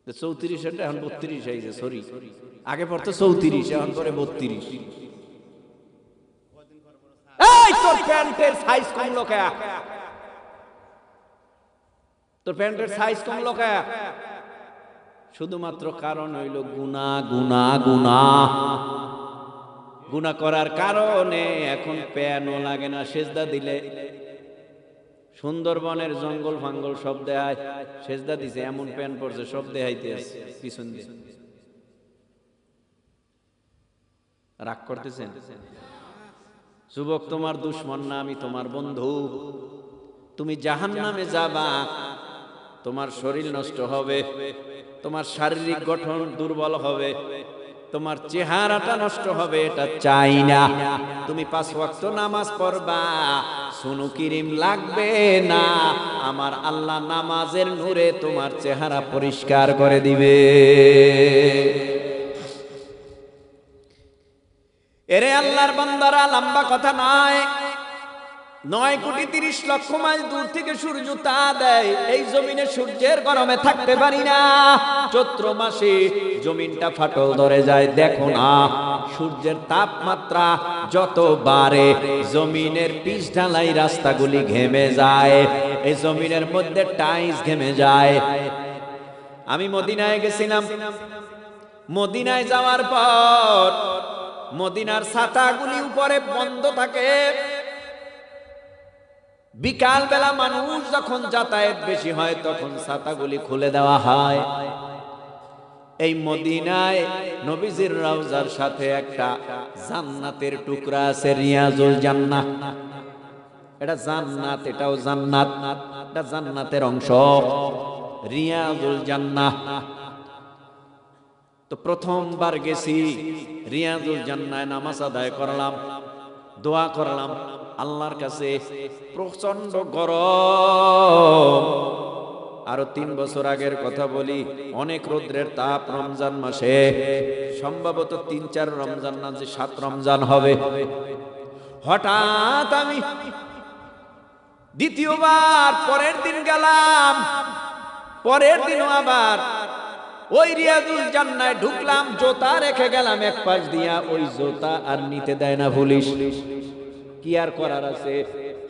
34 এটা এখন 32 হয়েছে, সরি। আগে পড়তো 34, এখন পরে 32। এই তোর প্যান্টের সাইজ কমলো কে? তোর প্যান্টের সাইজ কমলো কে? শুধুমাত্র কারণ হইল গুনাহ। গুনাহ গুনাহ গুনাহ করার কারণে এখন প্যানও লাগে না। সেজদা দিলে সুন্দরবনের জঙ্গল ফাঙ্গল সব দেখায়, সেজদা দিছে এমন প্যান পড়ছে সব দেখাইতে আছে পিছন দিয়ে। রাগ করতেছেন? যুবক, তোমার দুশ্মন না, আমি তোমার বন্ধু। তুমি জাহান্নামে যাবা, তোমার শরীর নষ্ট হবে, তোমার শারীরিক গঠন দুর্বল হবে, তোমার চেহারাটা নষ্ট হবে, এটা চাই না। তুমি 5 ওয়াক্ত নামাজ পড়বা, সুনু ক্রিম লাগবে না, আমার আল্লাহ নামাজের নূরে তোমার চেহারা পরিষ্কার করে দিবে। এরে আল্লাহর বান্দারা, লম্বা কথা নয়, 9,30,00,000 মাইল দূর থেকে সূর্য তা দেয়। এই জমিনে সূর্যের গরমে থাকতে পারি না। চৈত্র মাসে জমিনটা ফাটল ধরে যায়। দেখো না, সূর্যের তাপমাত্রা যত বাড়ে জমিনের পিচ ঢালাই রাস্তাগুলি ঘেমে যায়, এই জমিনের মধ্যে টাইলস ঘেমে যায়। আমি মদিনায় গেছিলাম। মদিনায় যাওয়ার পর মদিনার ছাতাগুলি উপরে বন্ধ থাকে। বিকাল বেলা মানুষ যখন যাতায়াত বেশি হয় তখন ছাতাগুলি খুলে দেওয়া হয়। এই মদিনায় নবীজির রওজার সাথে একটা জান্নাতের টুকরা আছে, রিয়াজুল জান্নাহ। এটা জান্নাত, এটাও জান্নাত, এটা জান্নাতের অংশ, রিয়াজুল জান্নাহ। তো প্রথমবার গেছি রিয়াজুল জান্নায়, নামাজ আদায় করলাম, দোয়া করলাম আল্লাহর কাছে। প্রচন্ড গরম। আরো 3 বছর আগের কথা বলি, অনেক রৌদ্রের তাপ। রমজান মাসে সম্ভবত 3-4 রমজান না, যে 7 রমজান হবে। হঠাৎ আমি দ্বিতীয়বার পরের দিন গেলাম, পরের দিনও আবার ওই রিয়াজুল জান্নায় ঢুকলাম, জুতা রেখে গেলাম এক পাশ দিয়া। ওই জুতা আর নিতে দেয় না পুলিশ। কি আর করার আছে?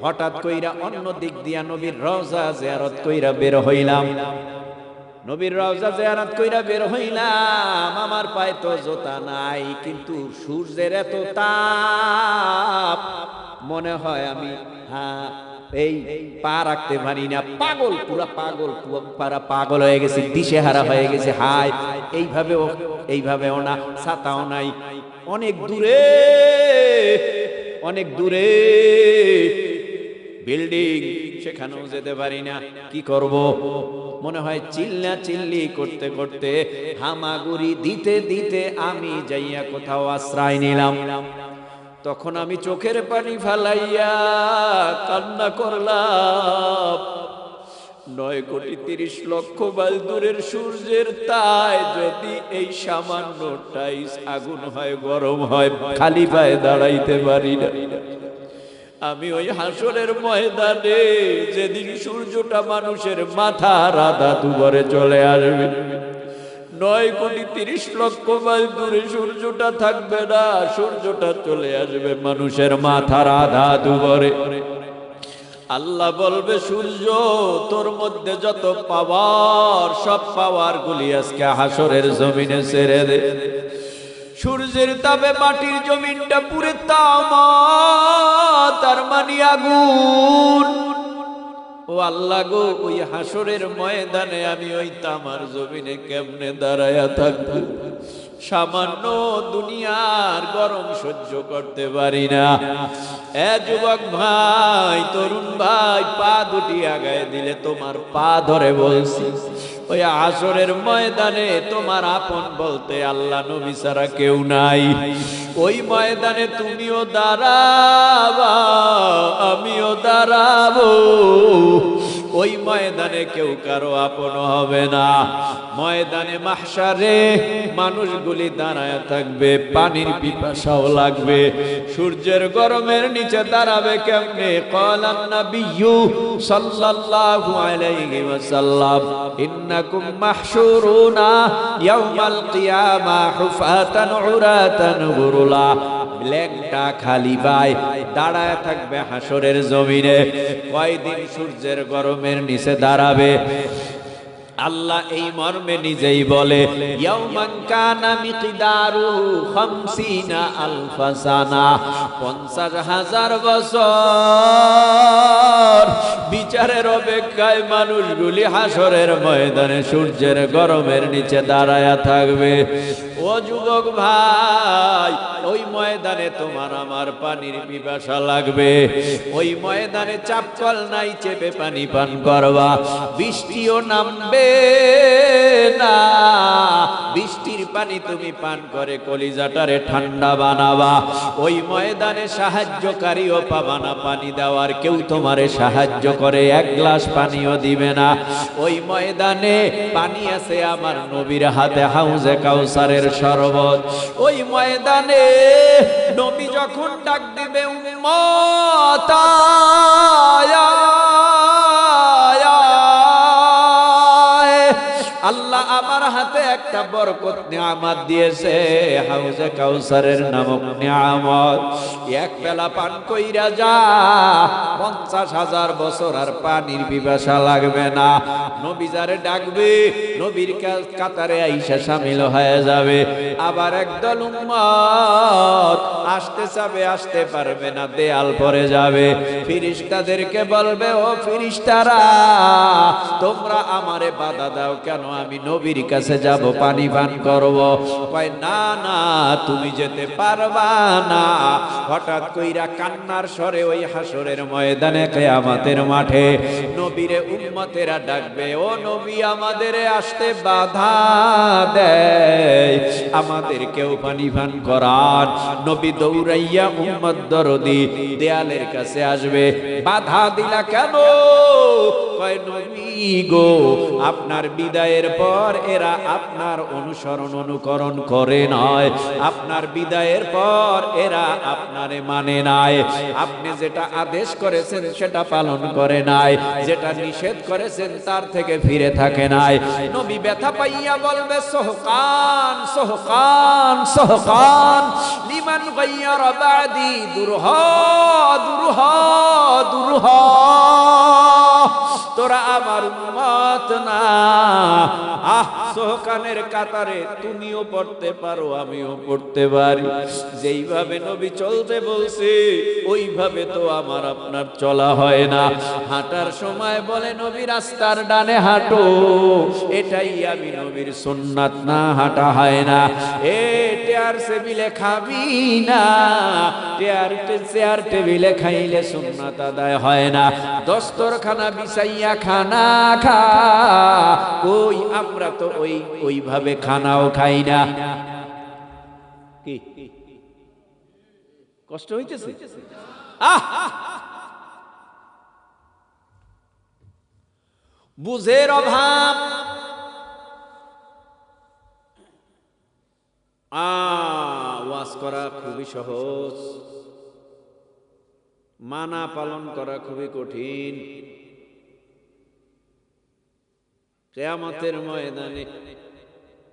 হঠাৎ কইরা অন্য দিক দিয়া নবীর রওজা জিয়ারত কইরা বের হইলাম। নবীর রওজা জিয়ারত কইরা বের হইলাম। আমার পায়ে তো জুতা নাই, কিন্তু সূর্যের এত তাপ, মনে হয় আমি এই পা রাখতে পারি না। পাগল, পুরা পাগল, পুরা পাগল হয়ে গেছে, দিশেহারা হয়ে গেছে। হায়, এইভাবেও না, ছাতাও নাই। অনেক দূরে, অনেক দূরে বিল্ডিং, সেখানেও যেতে পারি না। কি করব? মনে হয় চিল্লা চিল্লি করতে করতে, হামাগুড়ি দিতে দিতে আমি যাইয়া কোথাও আশ্রয় নিলাম। তখন আমি চোখের পানি ফেলাইয়া কান্না করলাম। 9,30,00,000 মাইল দূরের সূর্যের তাই যদি এই সামান্য টাইস আগুন হয়, গরম হয়, খালি পায়ে দাঁড়াইতে পারি না। আমি ওই হাসরের ময়দানে যেদিন সূর্যটা মানুষের মাথার আধা দুবারে চলে আসবে, 9,30,00,000 মাইল দূরে সূর্যটা থাকবে না, সূর্যটা চলে আসবে মানুষের মাথার আধা দুবরে। আল্লাহ বলবে, সূর্য তোর মধ্যে যত পাওয়ার, সব পাওয়ার গুলি আজকে হাসরের জমিনে ছেড়ে দে। সূর্যের তাপে মাটির জমিনটা পুরে তামা, তার মানে আগুন। ও আল্লাহ গো, ওই হাসরের ময়দানে আমি ওই তামার জমিনে কেমনে দাঁড়ায়া থাকবো? সামান্য দুনিয়ার গরম সহ্য করতে পারি না। এ যুবক ভাই, তরুণ ভাই, পা দুটি আগায় দিলে তোমার পা ধরে বলছি, ওই হাসরের ময়দানে তোমার আপন বলতে আল্লাহ নবী ছাড়া কেউ নাই। ওই ময়দানে তুমিও দাঁড়াবা, আমিও দাঁড়াবো। ওই ময়দানে কেউ কারো আপন হবে না। ময়দানে মাহশারে মানুষগুলি দাঁড়ায় থাকবে, পানির পিপাসাও লাগবে। সূর্যের গরমের নিচে দাঁড়াবে কেমনে? ক্বালান নাবিয়্যু সাল্লাল্লাহু আলাইহি ওয়াসাল্লাম, ইন্নাকুম মাহশুরুনা ইয়াউমাল কিয়ামা হুফাতান উরাতান গুরুলা। লেংটা খালি পায় দাঁড়ায় থাকবে হাসরের জমিনে। কয়দিন সূর্যের গরমের নিচে দাঁড়াবে? আল্লাহ এই মর্মে নিজেই বলে, ইয়াউমান কানা মিকদারুহু 50,000 সানা, 50,000 বছর বিচারের অপেক্ষায় মানুষগুলি হাসরের ময়দানে সূর্যের গরমের নিচে দাঁড়ায়া থাকবে। ও যুবক ভাই, ওই ময়দানে তোমার আমার পানির পিপাসা লাগবে। ওই ময়দানে চাপকল নাই, চেপে পানি পান করবা। বৃষ্টিও নামবে না, বৃষ্টির পানি তুমি পান করে কলিজাটারে ঠান্ডা বানাবা। ওই ময়দানে সাহায্যকারীও পাবা না, পানি দেওয়ার কেউ তোমারে সাহায্য করে এক গ্লাস পানিও দিবে না। ওই ময়দানে পানি আছে আমার নবীর হাতে, হাউজে কাউসারের শরবত। ওই ময়দানে নবী যখন ডাক দিবে, উম্মত আল্লাহ আমার হাতে একটা বরকত নিয়ামত দিয়েছে, হাউজে কাউসারের নামক নিয়ামত। এক পেলা পান কইরা যা, 50,000 বছর আর পানির পিপাসা লাগবে না। নবী যারে ডাকবে, নবীর কাতারে আইসা শামিল হয়ে যাবে। আবার একদল উম্মত আসতে চাবে, আসতে পারবে না, দেয়াল পড়ে যাবে। ফেরেশতাদেরকে বলবে, ও ফেরেশতারা, তোমরা আমারে বাধা দাও কেন? আমি নবীর কাছে যাব, পানি পান করব। কয়, না না, তুমি যেতে পারবা না। হঠাৎ কইরা কান্নার স্বরে ওই হাসরের ময়দানে কিয়ামতের মাঠে নবীরে উম্মতেরা ডাকবে, ও নবী, আমাদের আসতে বাধা দেয়, আমাদেরকেও পানি পান করান। নবী দৌড়াইয়া উম্মত দরদি দেয়ালের কাছে আসবে। বাধা দিলা কেন? কয়, নবী গো, আপনার বিদায়ের পর এরা আপনার অনুসরণ অনুকরণ করে নয়, আপনার বিদায়ের পর এরা আপনারে মানে নাই। আপনি যেটা আদেশ করেছেন সেটা পালন করে নাই, যেটা নিষেধ করেছেন তার থেকে ফিরে থাকে নাই। নবী ব্যথা পাইয়া বলবে, সোহকান সোহকান সোহকান লিমান গায়্যারা বাদি, দুরহ দুরহ দুরহ, তোরা আমার উম্মত না। সোহকানের কাতারে তুমিও পড়তে পারো, আমিও পড়তে পারি। যেইভাবে নবী চলতে বলছে ওইভাবে তো আমার আপনার চলা হয় না। হাঁটার সময় বলে নবী রাস্তার ডানে হাঁটো, এটাই আমি নবীর সুন্নাত না, হাঁটা হয় না। এ চেয়ার টেবিলে খাবি না, চেয়ার টেবিলে খাইলে সুন্নাত আদায় হয় না। দস্তরখানা বিছাইয়া খানা খা, কই আমরা তো ওইভাবে খানাও খাই না। কি কষ্ট হইতেছে? বুঝের অভাব। ওয়াজ করা খুবই সহজ, মানা পালন করা খুবই কঠিন। কিয়ামতের ময়দানে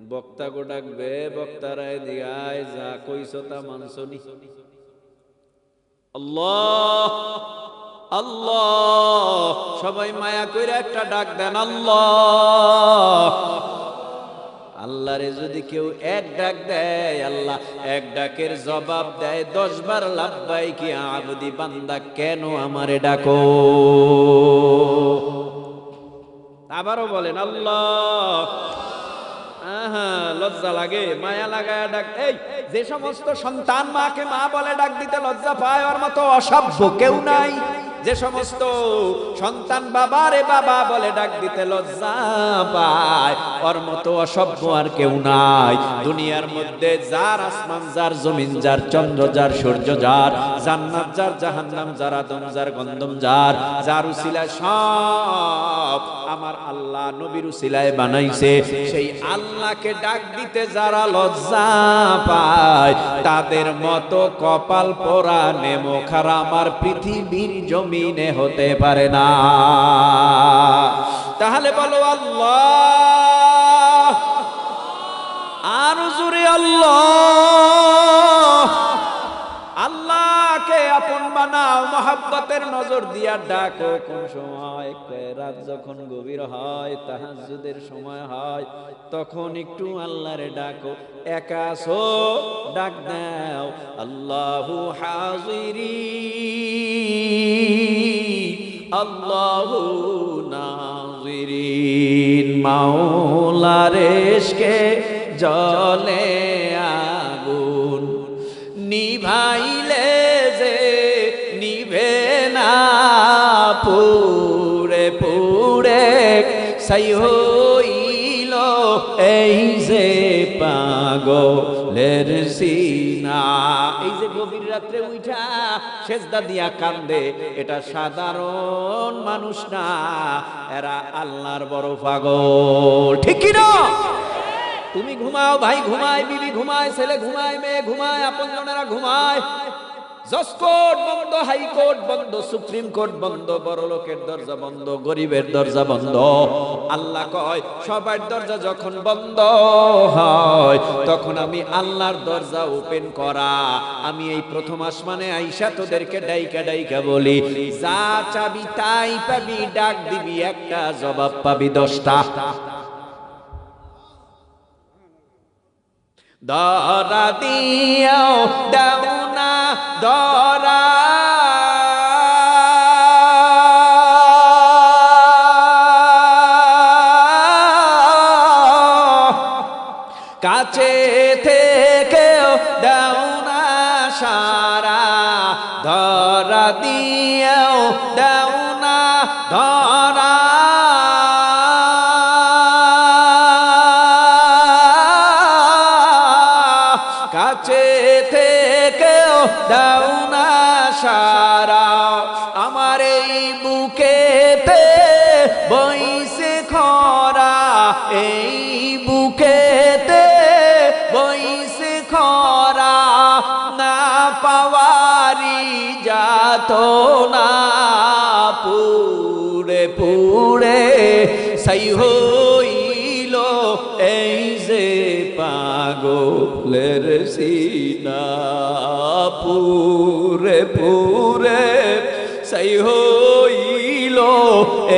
বক্তা গো ডাকবে, বক্তারায় দিয়ায় যা কইছো তা মানছনি। আল্লাহ আল্লাহ, সবাই মায়া কইরা একটা ডাক দেন আল্লাহ। আল্লাহরে যদি কেউ এক ডাক দেয়, আল্লাহ এক ডাকের জবাব দেয় 10 বার লাব্বাইকি আবদি, বান্দা কেন আমারে ডাকো? আবারও বলেন আল্লাহ। আহা, লজ্জা লাগে, মায়া লাগায় ডাক। এই যে সমস্ত সন্তান মাকে মা বলে ডাক দিতে লজ্জা পায়, ওর মতো অসভ্য কেউ নাই। যে সমস্ত সন্তান বাবারে বাবা বলে ডাক দিতে লজ্জা পায়, ওর মতো অসভ্য আর কেউ নাই দুনিয়ার মধ্যে। যার আসমান, যার জমিন, যার চন্দ্র, যার সূর্য, যার জান্নাত, যার জাহান্নাম, যার আদম, যার গন্ধম, যার উসিলায় সব আমার আল্লাহ নবীর উসিলায় বানাইছে। সেই আল্লাহকে ডাক দিতে যারা লজ্জা পায়, তাদের মতো কপাল পোড়া নেমোখারা আমার পৃথিবীর জমিনে হতে পারে না। তাহলে বলো আল্লাহ, আর জোরে আল্লাহ। আল্লাহকে আপন বানাও, মহব্বতের নজর দিয়া ডাকো। কোন সময়? রাত যখন গভীর হয়, তাহাজ্জুদের সময় হয়, তখন একটু আল্লাহরে ডাকো। একা আছো, ডাক দাও আল্লাহু হাজিরি, আল্লাহু নাজিরিন। মাওলার ইশকে জ্বলে আগুন, নিভাইলে যে নিভে না, পুড়ে পুড়ে ছাই হইল এই যে পাগলের সিনা। এই যে গভীর রাত্রে উঠা সেজদা দিয়া কান্দে, এটা সাধারণ মানুষ না, এরা আল্লাহর বড় পাগল। ঠিক কি না? তুমি ঘুমাও, ভাই ঘুমায়, বিবি ঘুমায়, ছেলে ঘুমায়, মেয়ে ঘুমায়, আপনজনেরা ঘুমায়, জজকোর্ট বন্ধ, হাইকোর্ট বন্ধ, সুপ্রিম কোর্ট বন্ধ, বড় লোকের দরজা বন্ধ, গরিবের দরজা বন্ধ। আল্লাহ কয় সবার দরজা যখন বন্ধ হয়, তখন আমি আল্লাহর দরজা ওপেন করা। আমি এই প্রথম আসমানে আইসা তোদেরকে ডাইকা ডাইকা বলি, যা চাবি তাই পাবি, ডাক দিবি একটা, জবাব পাবি 10টা। দরা দিয়াও দাও না দরা, কাছে থেকেও দাও না সারা, ধরা দিয়াও দাও না ধরা, কাছে থেকেও দাও না সারা। আমার এই বুকেতে বইছে খরা, এই বুকেতে বইছে খরা, না পাওয়ারি যাত না, পুড়ে পুড়ে ছাই হইল এই যে পাগলের সিনা, পুরে পুরে ছাই হইল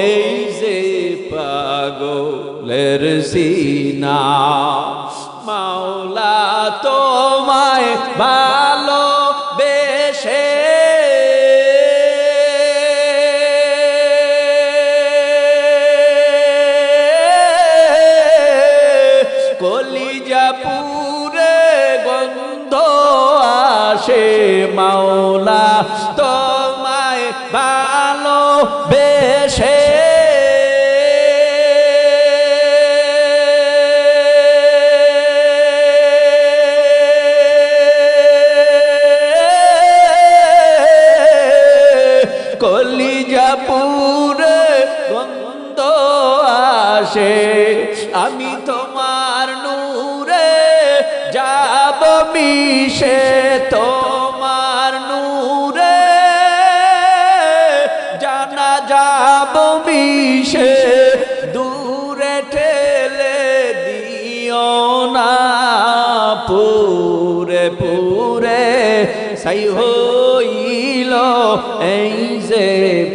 এই যে পাগলের সিনা। মাওলা তোমায় ভালো বেশে কলিজা পুরে গন্ধ আসে, মাওলা তোমায় ভালো বেশে কলিজা পুরে গন্ধ আসে। আমি তোমার নূরে যাব মিশে, তোমার নূরে জানা যাব মিশে, দূরে ঠেলে দিও ছাই হইল এই যে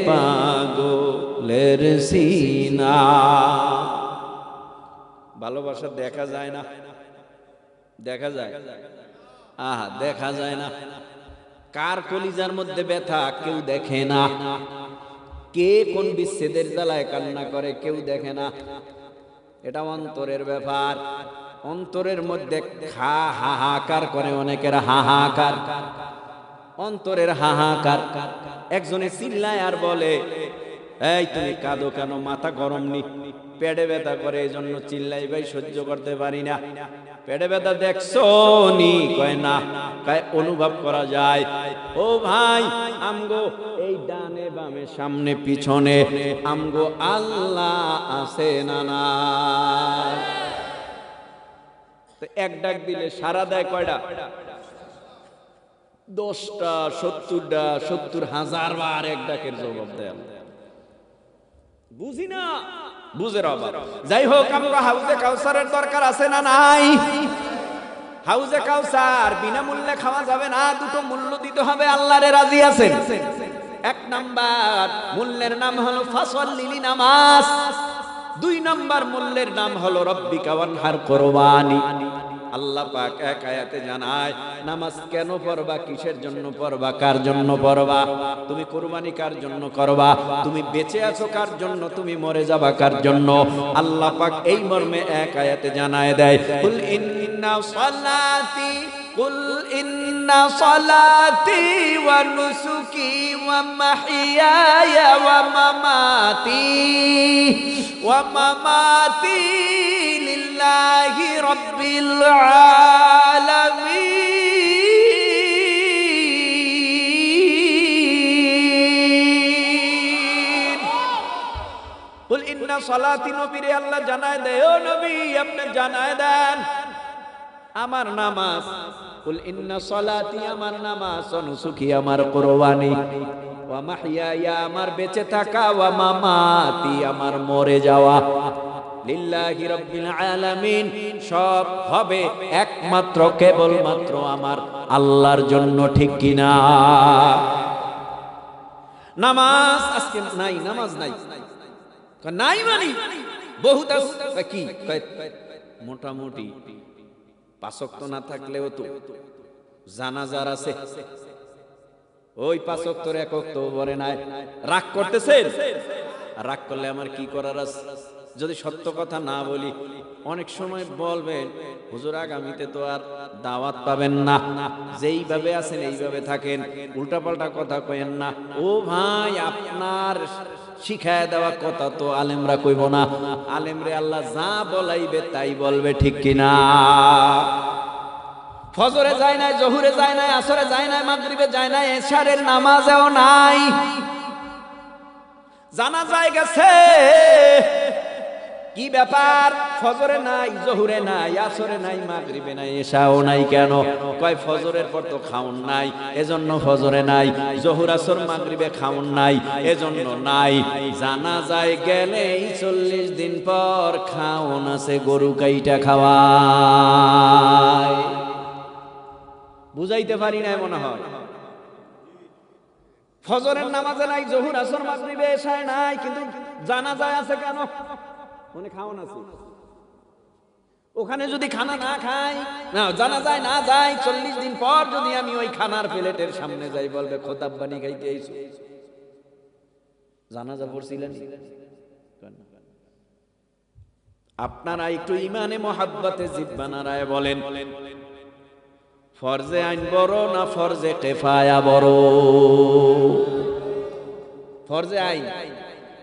পাগলের সিনা। ভালোবাসা দেখা যায় না, দেখা যায়, আহা দেখা যায় না। কার কলিজার মধ্যে ব্যথা কেউ দেখে না, কে কোন বিচ্ছেদের জ্বালায় কান্না করে কেউ দেখে না। এটা অন্তরের ব্যাপার। অন্তরের মধ্যে হাহাকার করে অনেকের, হাহাকার, অন্তরের হাহাকার। একজনে চিল্লায় আর বলে, এই তুমি কাঁদো কেন? মাথা গরম নি? পেটে ব্যথা করে এই জন্য চিল্লাই, ভাই সহ্য করতে পারি না। পেটে ব্যথা দেখছো নি? কয় না। কয় অনুভব করা যায়। ও ভাই, আমগো এই ডানে বামে সামনে পিছনে আমগো আল্লাহ আছে না না? তো এক ডাক দিলে সারা দেয় কয়টা? 10টা, 70টা, 70,000 বার এক ডাকের জবাব দেয়। বুঝি না, বুঝে রবা। যাই হোক, আমরা হাউজে কাউসারের দরকার আছে না নাই? হাউজে কাউসার বিনামূল্যে খাওয়া যাবে না, দুটো মূল্য দিতে হবে। আল্লাহরে রাজি আছেন? 1 নাম্বার মূল্যের নাম হলো ফাসল্লিলি, নামাজ। 2 নাম্বার মূল্যের নাম হলো রব্বিকা ওয়ানহার, কুরবানি। আল্লাহ পাক এক আয়াতে জানায়, নামাজ কেন পড়বা, কিসের জন্য পড়বা, কার জন্য পড়বা? তুমি কুরবানি কার জন্য করবা? তুমি বেঁচে আছো কার জন্য? তুমি মরে যাবা কার জন্য? আল্লাহ পাক এই মর্মে এক আয়াতে জানায় দেয়, কুল ইন্না সালাতি, কুল ইন্না সালাতি ওয়া নুসুকি ওয়া মাহইয়ায়া ওয়া মামাতি লিল্লাহি রাব্বিল আলামিন। কুল ইন্না সালাতি, নবীরে আল্লাহ জানায় দেয়, ও নবী আপনি জানায় দেন আমার নামাজ, কুল ইন্না সালাতি আমার নামাজ, ওয়া নুসুকি আমার কুরবানি, ওয়া মাহইয়ায়া আমার বেঁচে থাকা, ওয়া মামাতি আমার মরে যাওয়া, লিল্লাহি রাব্বিল আলামিন সব হবে একমাত্র কেবলমাত্র আমার আল্লাহর জন্য। ঠিক কিনা? নামাজ আজকে নাই, নামাজ নাই, নাই মানে বহুত কি মোটামুটি 5 ওয়াক্ত না থাকলেও তো জানাজার আছে। ওই 5 ওয়াক্তের 1 ওয়াক্ত পড়ে নাই। রাগ করতেছেন? রাগ করলে আমার কি করার আছে? যদি সত্য কথা না বলি, অনেক সময় বলবেন, হুজুর আগামীতে তো আর দাওয়াত পাবেন না, যেইভাবে আছেন এইভাবে থাকেন, উল্টাপাল্টা কথা কইেন না। ও ভাই, আপনার শিখায় দেওয়া কথা তো আলেমরা কইব না। আলেমরে আল্লাহ যা বলাইবে তাই বলবে। ঠিক কিনা? ফজরে যায় নাই, জোহরে যায় নাই, আসরে যায় নাই, মাগরিবে যায় নাই, এশারের নামাজেও নাই। জানাজায় গেছে, কি ব্যাপার? ফজরে নাই, জোহরে নাই, আসরে নাই, মাগরিবে নাই, এশাও নাই। কেন? কয় ফজরের পর তো খাউন নাই, এজন্য ফজরে নাই। জোহর আসর মাগরিবে খাউন নাই, এজন্য নাই। জানাজায় গেলেই 40 দিন পর খাউন আছে, গরু কাইটা খাওয়ায়। বুঝাইতে পারি নাই মনে হয়। ফজরের নামাজে নাই, জোহর আসর মাগরিবে এশায় নাই, কিন্তু জানাজায় আছে কেন? মনে খাওয়ান আছে। ওখানে যদি খানা না খাই, না জানাজায় না যাই, 40 দিন পর যদি আমি ওই খানার প্লেটের সামনে যাই, বলবে খোদাব্বানি খাইতে আইছো। জানাজা পড়ছিলেন? আপনারা একটু ইমানে মোহাব্বতে জিহ্বা নাড়ায় বলেন, ফরজে আইন বড় না ফরজে কিফায়া বড়? ফরজে আইন।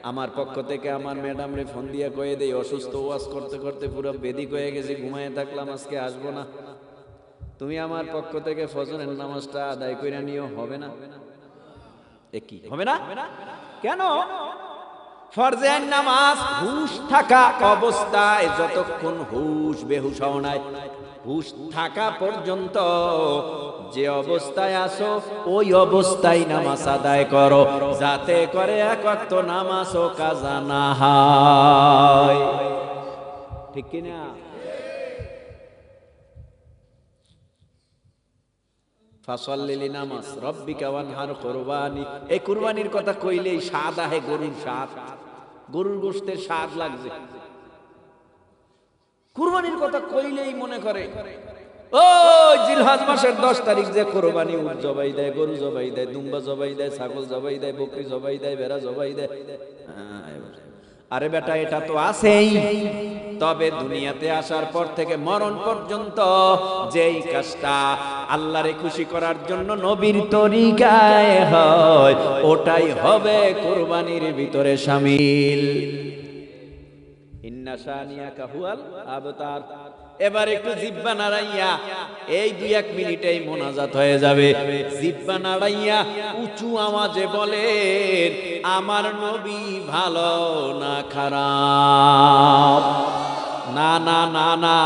আমার পক্ষ থেকে আমার ম্যাডাম রে ফোন দিয়ে কয়ে দেই, অসুস্থ, ওয়াজ করতে করতে পুরো বেদিক হয়ে গেছে, ঘুমায় থাকলাম, আজকে আসবো না। তুমি আমার পক্ষ থেকে ফজরের নামাজটা আদায় করে নিও। হবে না? কি হবে না? কেন? ফরজে আইন নামাজ হুশ থাকা অবস্থায়, যতক্ষণ হুশ বেহুশ হও নাই, হুশ থাকা পর্যন্ত যে অবস্থায় আসো ওই অবস্থায় নামাজ আদায় করো, যাতে করে 1 ওয়াক্ত নামাজও কাজা না হয়। ঠিক কিনা? ফাসাল্লি নামাজ রব্বিকা ওয়ানহার কুরবানি। এই কুরবানির কথা কইলেই স্বাদ আহে, গরুর স্বাদ, গরুর গোশতের স্বাদ লাগছে। কুরবানির কথা কইলেই মনে করে ও জিলহজ মাসের 10 তারিখ যে কুরবানি উট জবাই দেয়, গরু জবাই দেয়, দুম্বা জবাই দেয়, ছাগল জবাই দেয়, বকরি জবাই দেয়, ভেড়া জবাই দেয়। আরে বেটা, এটা তো আছেই, তবে দুনিয়াতে আসার পর থেকে মরণ পর্যন্ত যেই কাজটা আল্লাহরে খুশি করার জন্য নবীর তরিকায় হয়, ওটাই হবে কুরবানির ভিতরে শামিল। ইন্না শানিয়াকা হুয়াল আবতার। এবার একটু জিহ্বা নাড়াইয়া, এই 2-1 মিনিটেই মোনাজাত হয়ে যাবে। জিহ্বা নাড়াইয়া উঁচু আওয়াজে বলেন, আমার নবী ভালো না খারাপ? না না না না,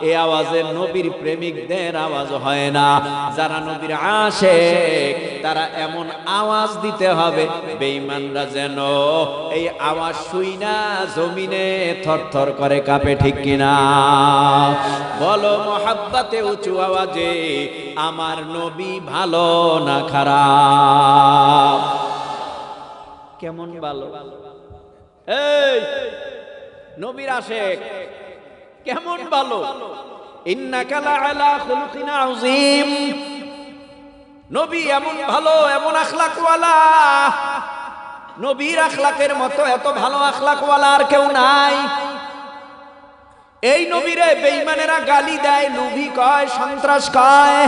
এই আওয়াজে নবীর প্রেমিকদের আওয়াজ হয় না। যারা নবীর আশিক তারা এমন আওয়াজ দিতে হবে বেঈমানরা যেন এই আওয়াজ শুইনা জমিনে থরথর করে কাঁপে, ঠিক কিনা? বলো মোহাব্বতে উঁচু আওয়াজে, আমার নবী ভালো না খারাপ? কেমন ভালো? এই নবীর আশিক কেমন ভালো? ইন্নাকা লাআলা খুলুকিন আযীম। নবী এমন ভালো, এমন আখলাকওয়ালা, নবীর আখলাকের মতো এত ভালো আখলাকওয়ালা আর কেউ নাই। এই নবীরে বেঈমানেরা গালি দেয়, লুভি কয়, সন্ত্রাস কয়।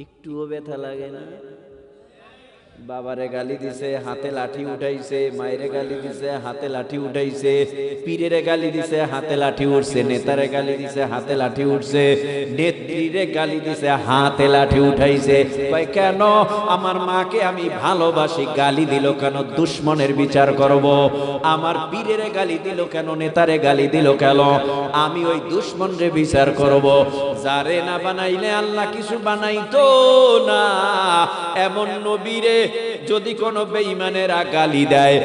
একটুও ব্যথা লাগে না? বাবারে গালি দিছে, হাতে লাঠি উঠাইছে, মায়েরে গালি দিছে, হাতে লাঠি উঠাইছে, পীরেরে গালি দিছে, হাতে লাঠি উঠছে, নেতারে গালি দিছে, হাতে লাঠি উঠছে, নেত্রীরে গালি দিছে, হাতে লাঠি উঠাইছে। কয় কেন? আমার মাকে আমি ভালোবাসি, গালি দিল কেন? দুশ্মনের বিচার করব। আমার পীরেরে গালি দিল কেন? নেতারে গালি দিল কেন? আমি ওই দুশ্মনরে বিচার করব। যারে না বানাইলে আল্লাহ কিছু বানাইতো না, এমন নবীরে যদি কোনো বেঈমানেরা গালি দেয়,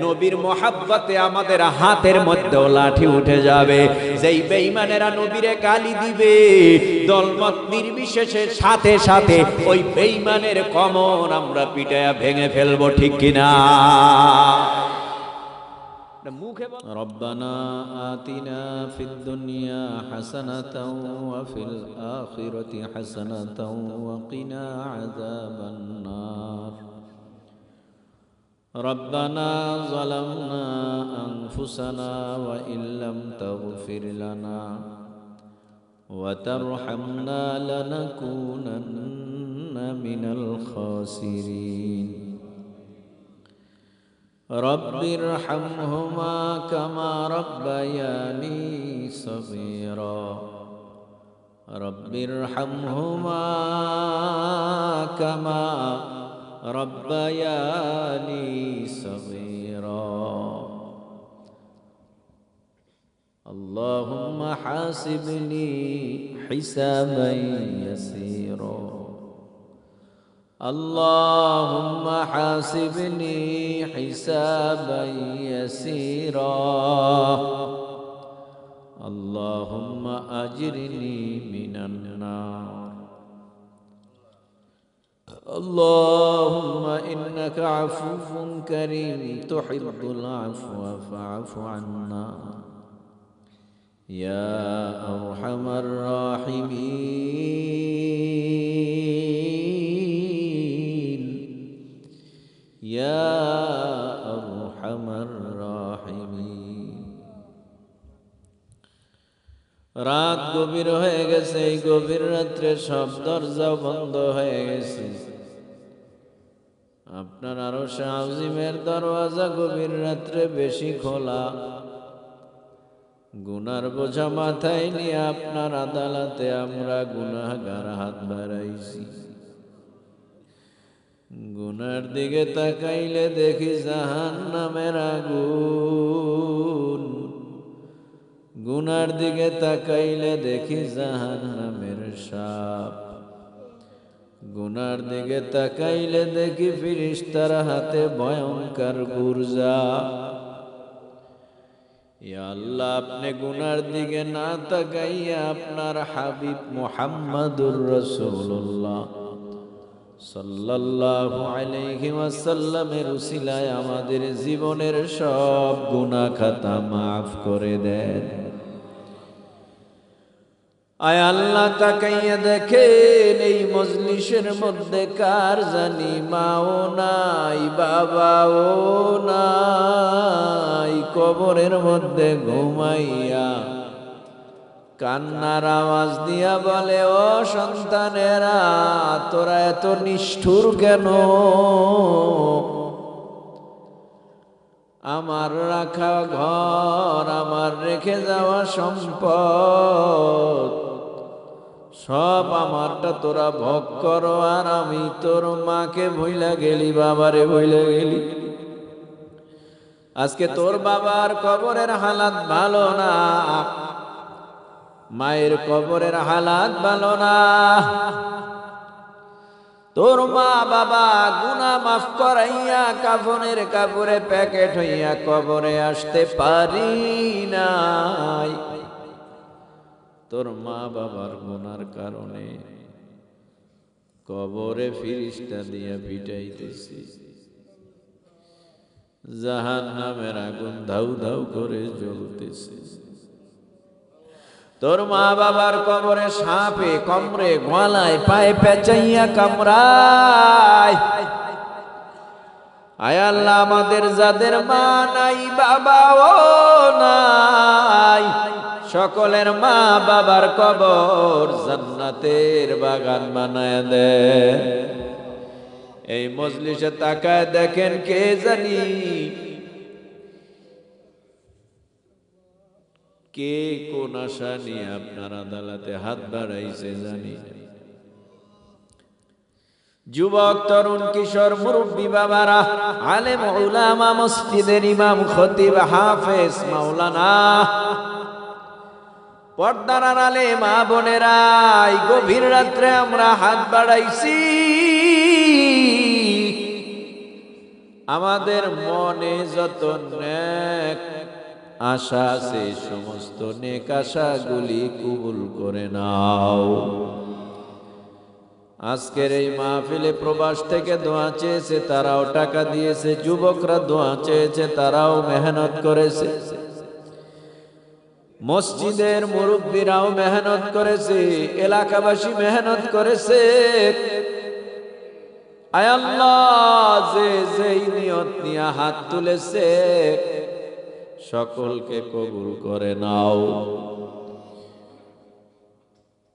নবীর মোহাব্বতে আমাদের হাতের মধ্যেও লাঠি উঠে যাবে। যেই বেঈমানেরা নবীরে গালি দিবে, দলমত নির্বিশেষে সাথে সাথে ওই বেঈমানের কমর আমরা পিটায়া ভেঙে ফেলবো, ঠিক কিনা? রব্বানা আতিনা ফিদ দুনিয়া হাসানাতাও ওয়া ফিল আখিরাতি হাসানাতাও ওয়া কিনা আযাবান নার। রব্বানা যালামনা আনফুসানা ওয়া ইল্লাম তাগফির লানা ওয়া তারহামনা লানাকুনান্না মিনাল খাসিরিন। رب ارحمهما كما ربياني صغيرا رب ارحمهما كما ربياني صغيرا اللهم حاسبني حسابا يسيرا اللهم حاسبني حسابا يسيرا اللهم أجرني من النار اللهم إنك عفو كريم تحب العفو فاعف عنا يا أرحم الراحمين يا أرحم الراحمين। রাত গভীর হয়ে গেছে, এই গভীর রাত্রে সব দরজা বন্ধ হয়ে গেছে। আপনার আরশে আজিমের দরওয়াজা গভীর রাত্রে বেশি খোলা। গুনার বোঝা মাথায় নিয়ে আপনার আদালতে আমরা গুনাহগার হাত বাড়াইছি। গুনার দিকে তাকাইলে দেখি জাহান্নামের আগুন, গুনার দিকে তাকাইলে দেখি জাহান্নামের সাপ, গুনার দিকে তাকাইলে দেখি ফেরেশতার হাতে ভয়ঙ্কর গুরজা। ইয়া আল্লাহ, আপনি গুনার দিকে না তাকাইয়া আপনার হাবিব মুহাম্মাদুর রাসূলুল্লাহ সাল্লাল্লাহু আলাইহি ওয়াসাল্লামের উসিলায় আমাদের জীবনের সব গুনাহ খাতা মাফ করে দেন। আয় আল্লাহ, তাকাইয়া দেখেন এই মজলিসের মধ্যে কার জানি মাও নাই, বাবাও নাই, কবরের মধ্যে ঘুমাইয়া কান্নার আওয়াজ দিয়া বলে, ও সন্তানেরা, তোরা এত নিষ্ঠুর কেন? আমার রাখা ঘর, আমার রেখে যাওয়া সম্পদ সব আমারটা তোরা ভোগ করো, আর আমি তোর মাকে ভুইলা গেলি, বাবারে ভুইলা গেলি। আজকে তোর বাবার কবরের হালাত ভালো না, মায়ের কবরের হালাত ভালো না। তোর মা বাবা গুনাহ মাফ করাইয়া কাফনের কাপড়ে প্যাকেট হইয়া কবরে আসতে পারি নাই। তোর মা বাবার গুনার কারণে কবরে ফিরিস্তা দিয়া পিটাইতেছি, জাহান্নামের আগুন ধাউ ধাউ করে জ্বলতেছে। তোর মা বাবার কবরে সাপে কমরে গলায় পায়ে পেঁচাইয়া কামড়ায়। আয় আল্লাহ, আমাদের যাদের মা নাই, বাবাও নাই, সকলের মা বাবার কবর জান্নাতের বাগান বানায় দে। এই মজলিসে তাকায় দেখেন, কে জানি কে কোন আশা নিয়ে আপনার আদালতে হাত বাড়াইছে জানি। যুবক, তরুণ, কিশোর, মুরব্বী বাবারা, আলেম, উলামা, মসজিদের ইমাম, খতিব, হাফেজ, মাওলানা, পর্দার আড়ালে মা বোনেরা, এই গভীর রাত্রে আমরা হাত বাড়াইছি। আমাদের মনে যত নেক আশা আছে, সমস্ত নেক আশাগুলি কবুল করে নাও। আজকের এই মাহফিলে প্রবাস থেকে দোয়া চেয়েছে, তারাও টাকা দিয়েছে। যুবকরা দোয়া চেয়েছে, তারাও মেহনত করেছে। মসজিদের মুরব্বীরাও মেহনত করেছে, এলাকাবাসী মেহনত করেছে। আয় আল্লাহ, যে যেই নিয়ত নিয়ে হাত তুলেছে সকলকে কবুল করে নাও।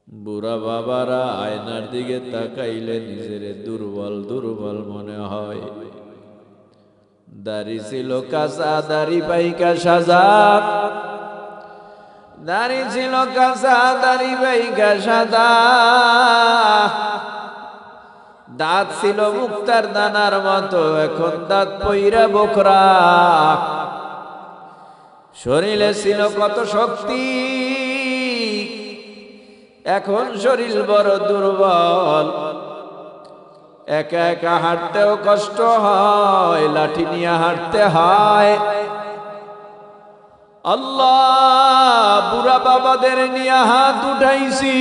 বুড়া বাবারা আয়নার দিকে তাকাইলে নিজের দুর্বল দুর্বল মনে হয়। দাড়ি ছিল কাঁচা, দাড়ি পাইকা সাজা, দাড়ি ছিল কাঁচা, দাড়ি পাইকা সাদা, দাঁত ছিল মুক্তার দানার মতো, এখন দাঁত পইরা বোকরা। শরীরে ছিল কত শক্তি, এখন শরীর বড় দুর্বল। একা একা হাঁটতেও কষ্ট হয়, লাঠি নিয়ে হাঁটতে হয়। আল্লাহ, বুড়া বাবাদের নিয়ে হাত উঠাইছি,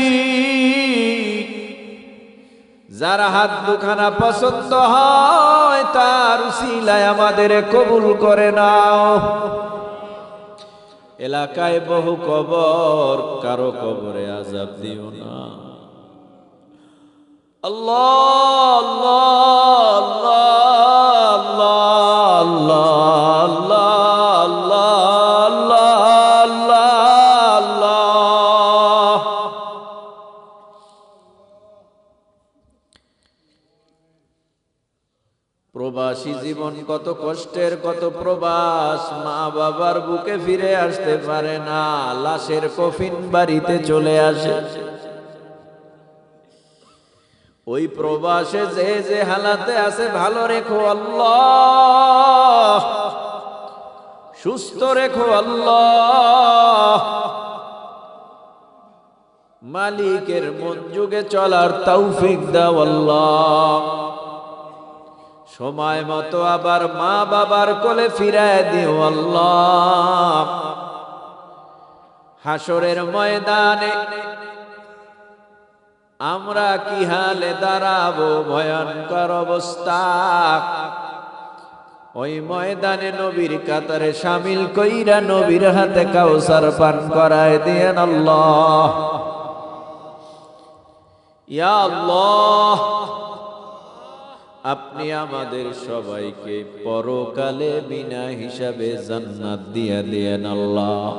যার হাত দুখানা পছন্দ হয় তার উসিলায় আমাদের কবুল করে নাও। এলাকায় বহু কবর, কারো কবরে আযাব দিও না। আল্লাহ আল্লাহ আল্লাহ আল্লাহ আল্লাহ আল্লাহ আল্লাহ। প্রবাসী জীবন কত কষ্টের, কত প্রবাস। মা বাবার বুকে ফিরে আসতে পারে না, লাশের কফিন বাড়িতে চলে আসে। ওই প্রবাসে যে যে হালাতে আছে, ভালো রেখো আল্লাহ, সুস্থ রেখো আল্লাহ। মালিকের মন যুগে চলার তৌফিক দাও আল্লাহ। সময় মতো আবার মা বাবার কোলে ফিরায় দিও আল্লাহ। হাসরের ময়দানে আমরা কি হালে দাঁড়াবো, ভয়ঙ্কর অবস্থা। ওই ময়দানে নবীর কাতারে শামিল কইরা নবীর হাতে কাউসার পান করায় দিয়েন আল্লাহ। ইয়া আল্লাহ, আপনি আমাদের সবাইকে পরকালে বিনা হিসাবে জান্নাত দিয়া দিয়েন আল্লাহ।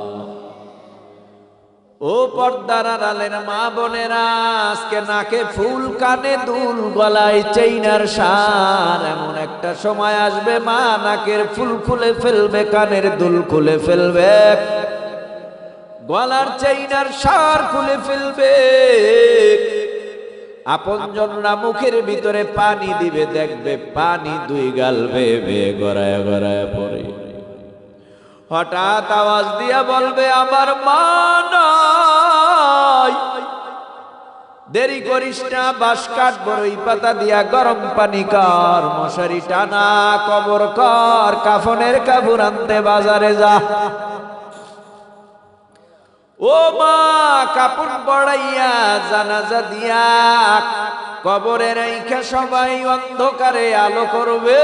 ও পর্দার আড়ালের মা বোনেরা, আজকে নাকে ফুল, কানে দুল, গলায় চেইনার সার। এমন একটা সময় আসবে মা নাকের ফুল খুলে ফেলবে, কানের দুল খুলে ফেলবে, গলার চেইনার সার খুলে ফেলবে। আপনজনরা মুখের ভিতরে পানি দিবে, দেখবে পানি দুই গাল বেয়ে বেয়ে গড়ায় গড়ায় পড়ে। হঠাৎ আওয়াজ দিয়া বলবে আমার মা নাই। দেরি করিস না, বাঁশ কাঠ বড়ই পাতা দিয়া গরম পানি কর, মশারি টানা, কবর কর, কাফনের কাপড় আনতে বাজারে যা। ও মা, কাপড় পড়াইয়া জানাজা দিয়া কবরে রাইখা সবাই অন্ধকারে আলো করবে।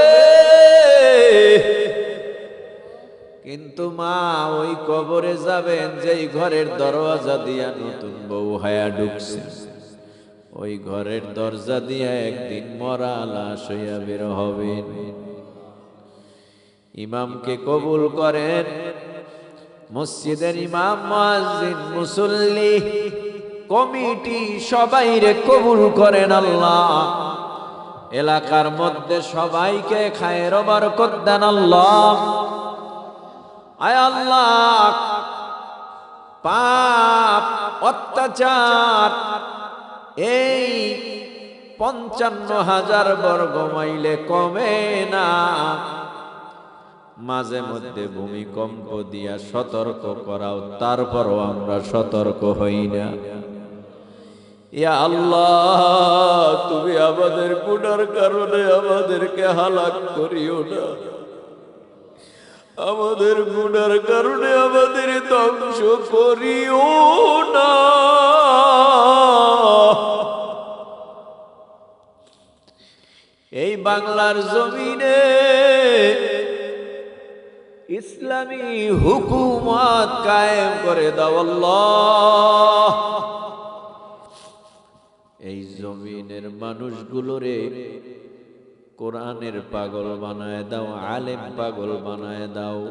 কিন্তু মা ওই কবরে যাবেন যেই ঘরের দরজা দিয়া নতুন বউ হায়া ঢুকছে, ওই ঘরের দরজা দিয়া একদিন মরা লাশ হইয়া বের হবেন। ইমামকে কবুল করেন, মসজিদের ইমাম, মুয়াজ্জিন, মুসল্লি, কমিটি সবাইরে কবুল করেন আল্লাহ। এলাকার মধ্যে সবাইকে খায়ের বরকত দেন আল্লাহ। আয় আল্লাহ, পাপ অত্যাচার এই 55,000 বর্গ মাইলে কমে না। মাঝে মধ্যে ভূমিকম্প দিয়া সতর্ক করাও, তারপরও আমরা সতর্ক হই না। ইয়া আল্লাহ, তুমি আমাদের গুনার কারণে আমাদেরকে হালাক করিও না, আমাদের গুনার কারণে আমাদের ধ্বংস করিও না। এই বাংলার জমিনে ইসলামী হুকুমত কায়েম করে দাও আল্লাহ। এই জমিনের মানুষগুলোরে কোরআনের পাগল বানায় দাও, আলেম পাগল বানায় দাও।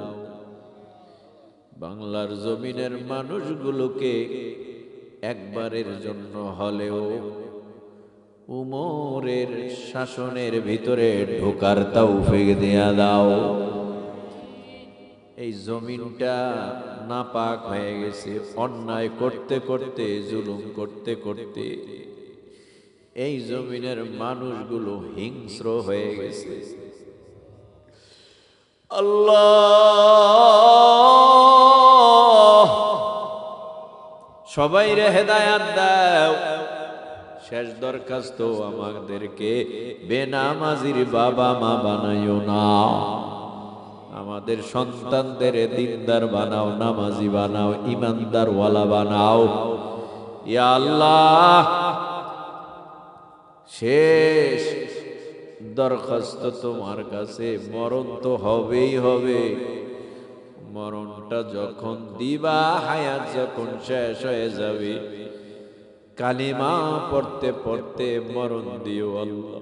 বাংলার জমিনের মানুষগুলোকে একবারের জন্য হলেও উমরের শাসনের ভিতরে ঢোকার তৌফিক দিয়া দাও। এই জমিনটা নাপাক হয়ে গেছে, অন্যায় করতে করতে, জুলুম করতে করতে এই জমিনের মানুষগুলো হিংস্র হয়ে গেছে। আল্লাহ, সবাইরে হেদায়াত দাও। শেষ দরখাস্ত, আমাদেরকে বেনামাজির বাবা মা বানাইও না। আমাদের সন্তানদের দিনদার বানাও, নামাজি বানাও, ইমানদার ওয়ালা বানাও। ইয়া আল্লাহ, শেষ দরখাস্ত তোমার কাছে, মরণ তো হবেই হবে। মরণটা যখন দিবা, হায়াত যখন শেষ হয়ে যাবে, কালিমা পড়তে পড়তে মরণ দিও আল্লাহ।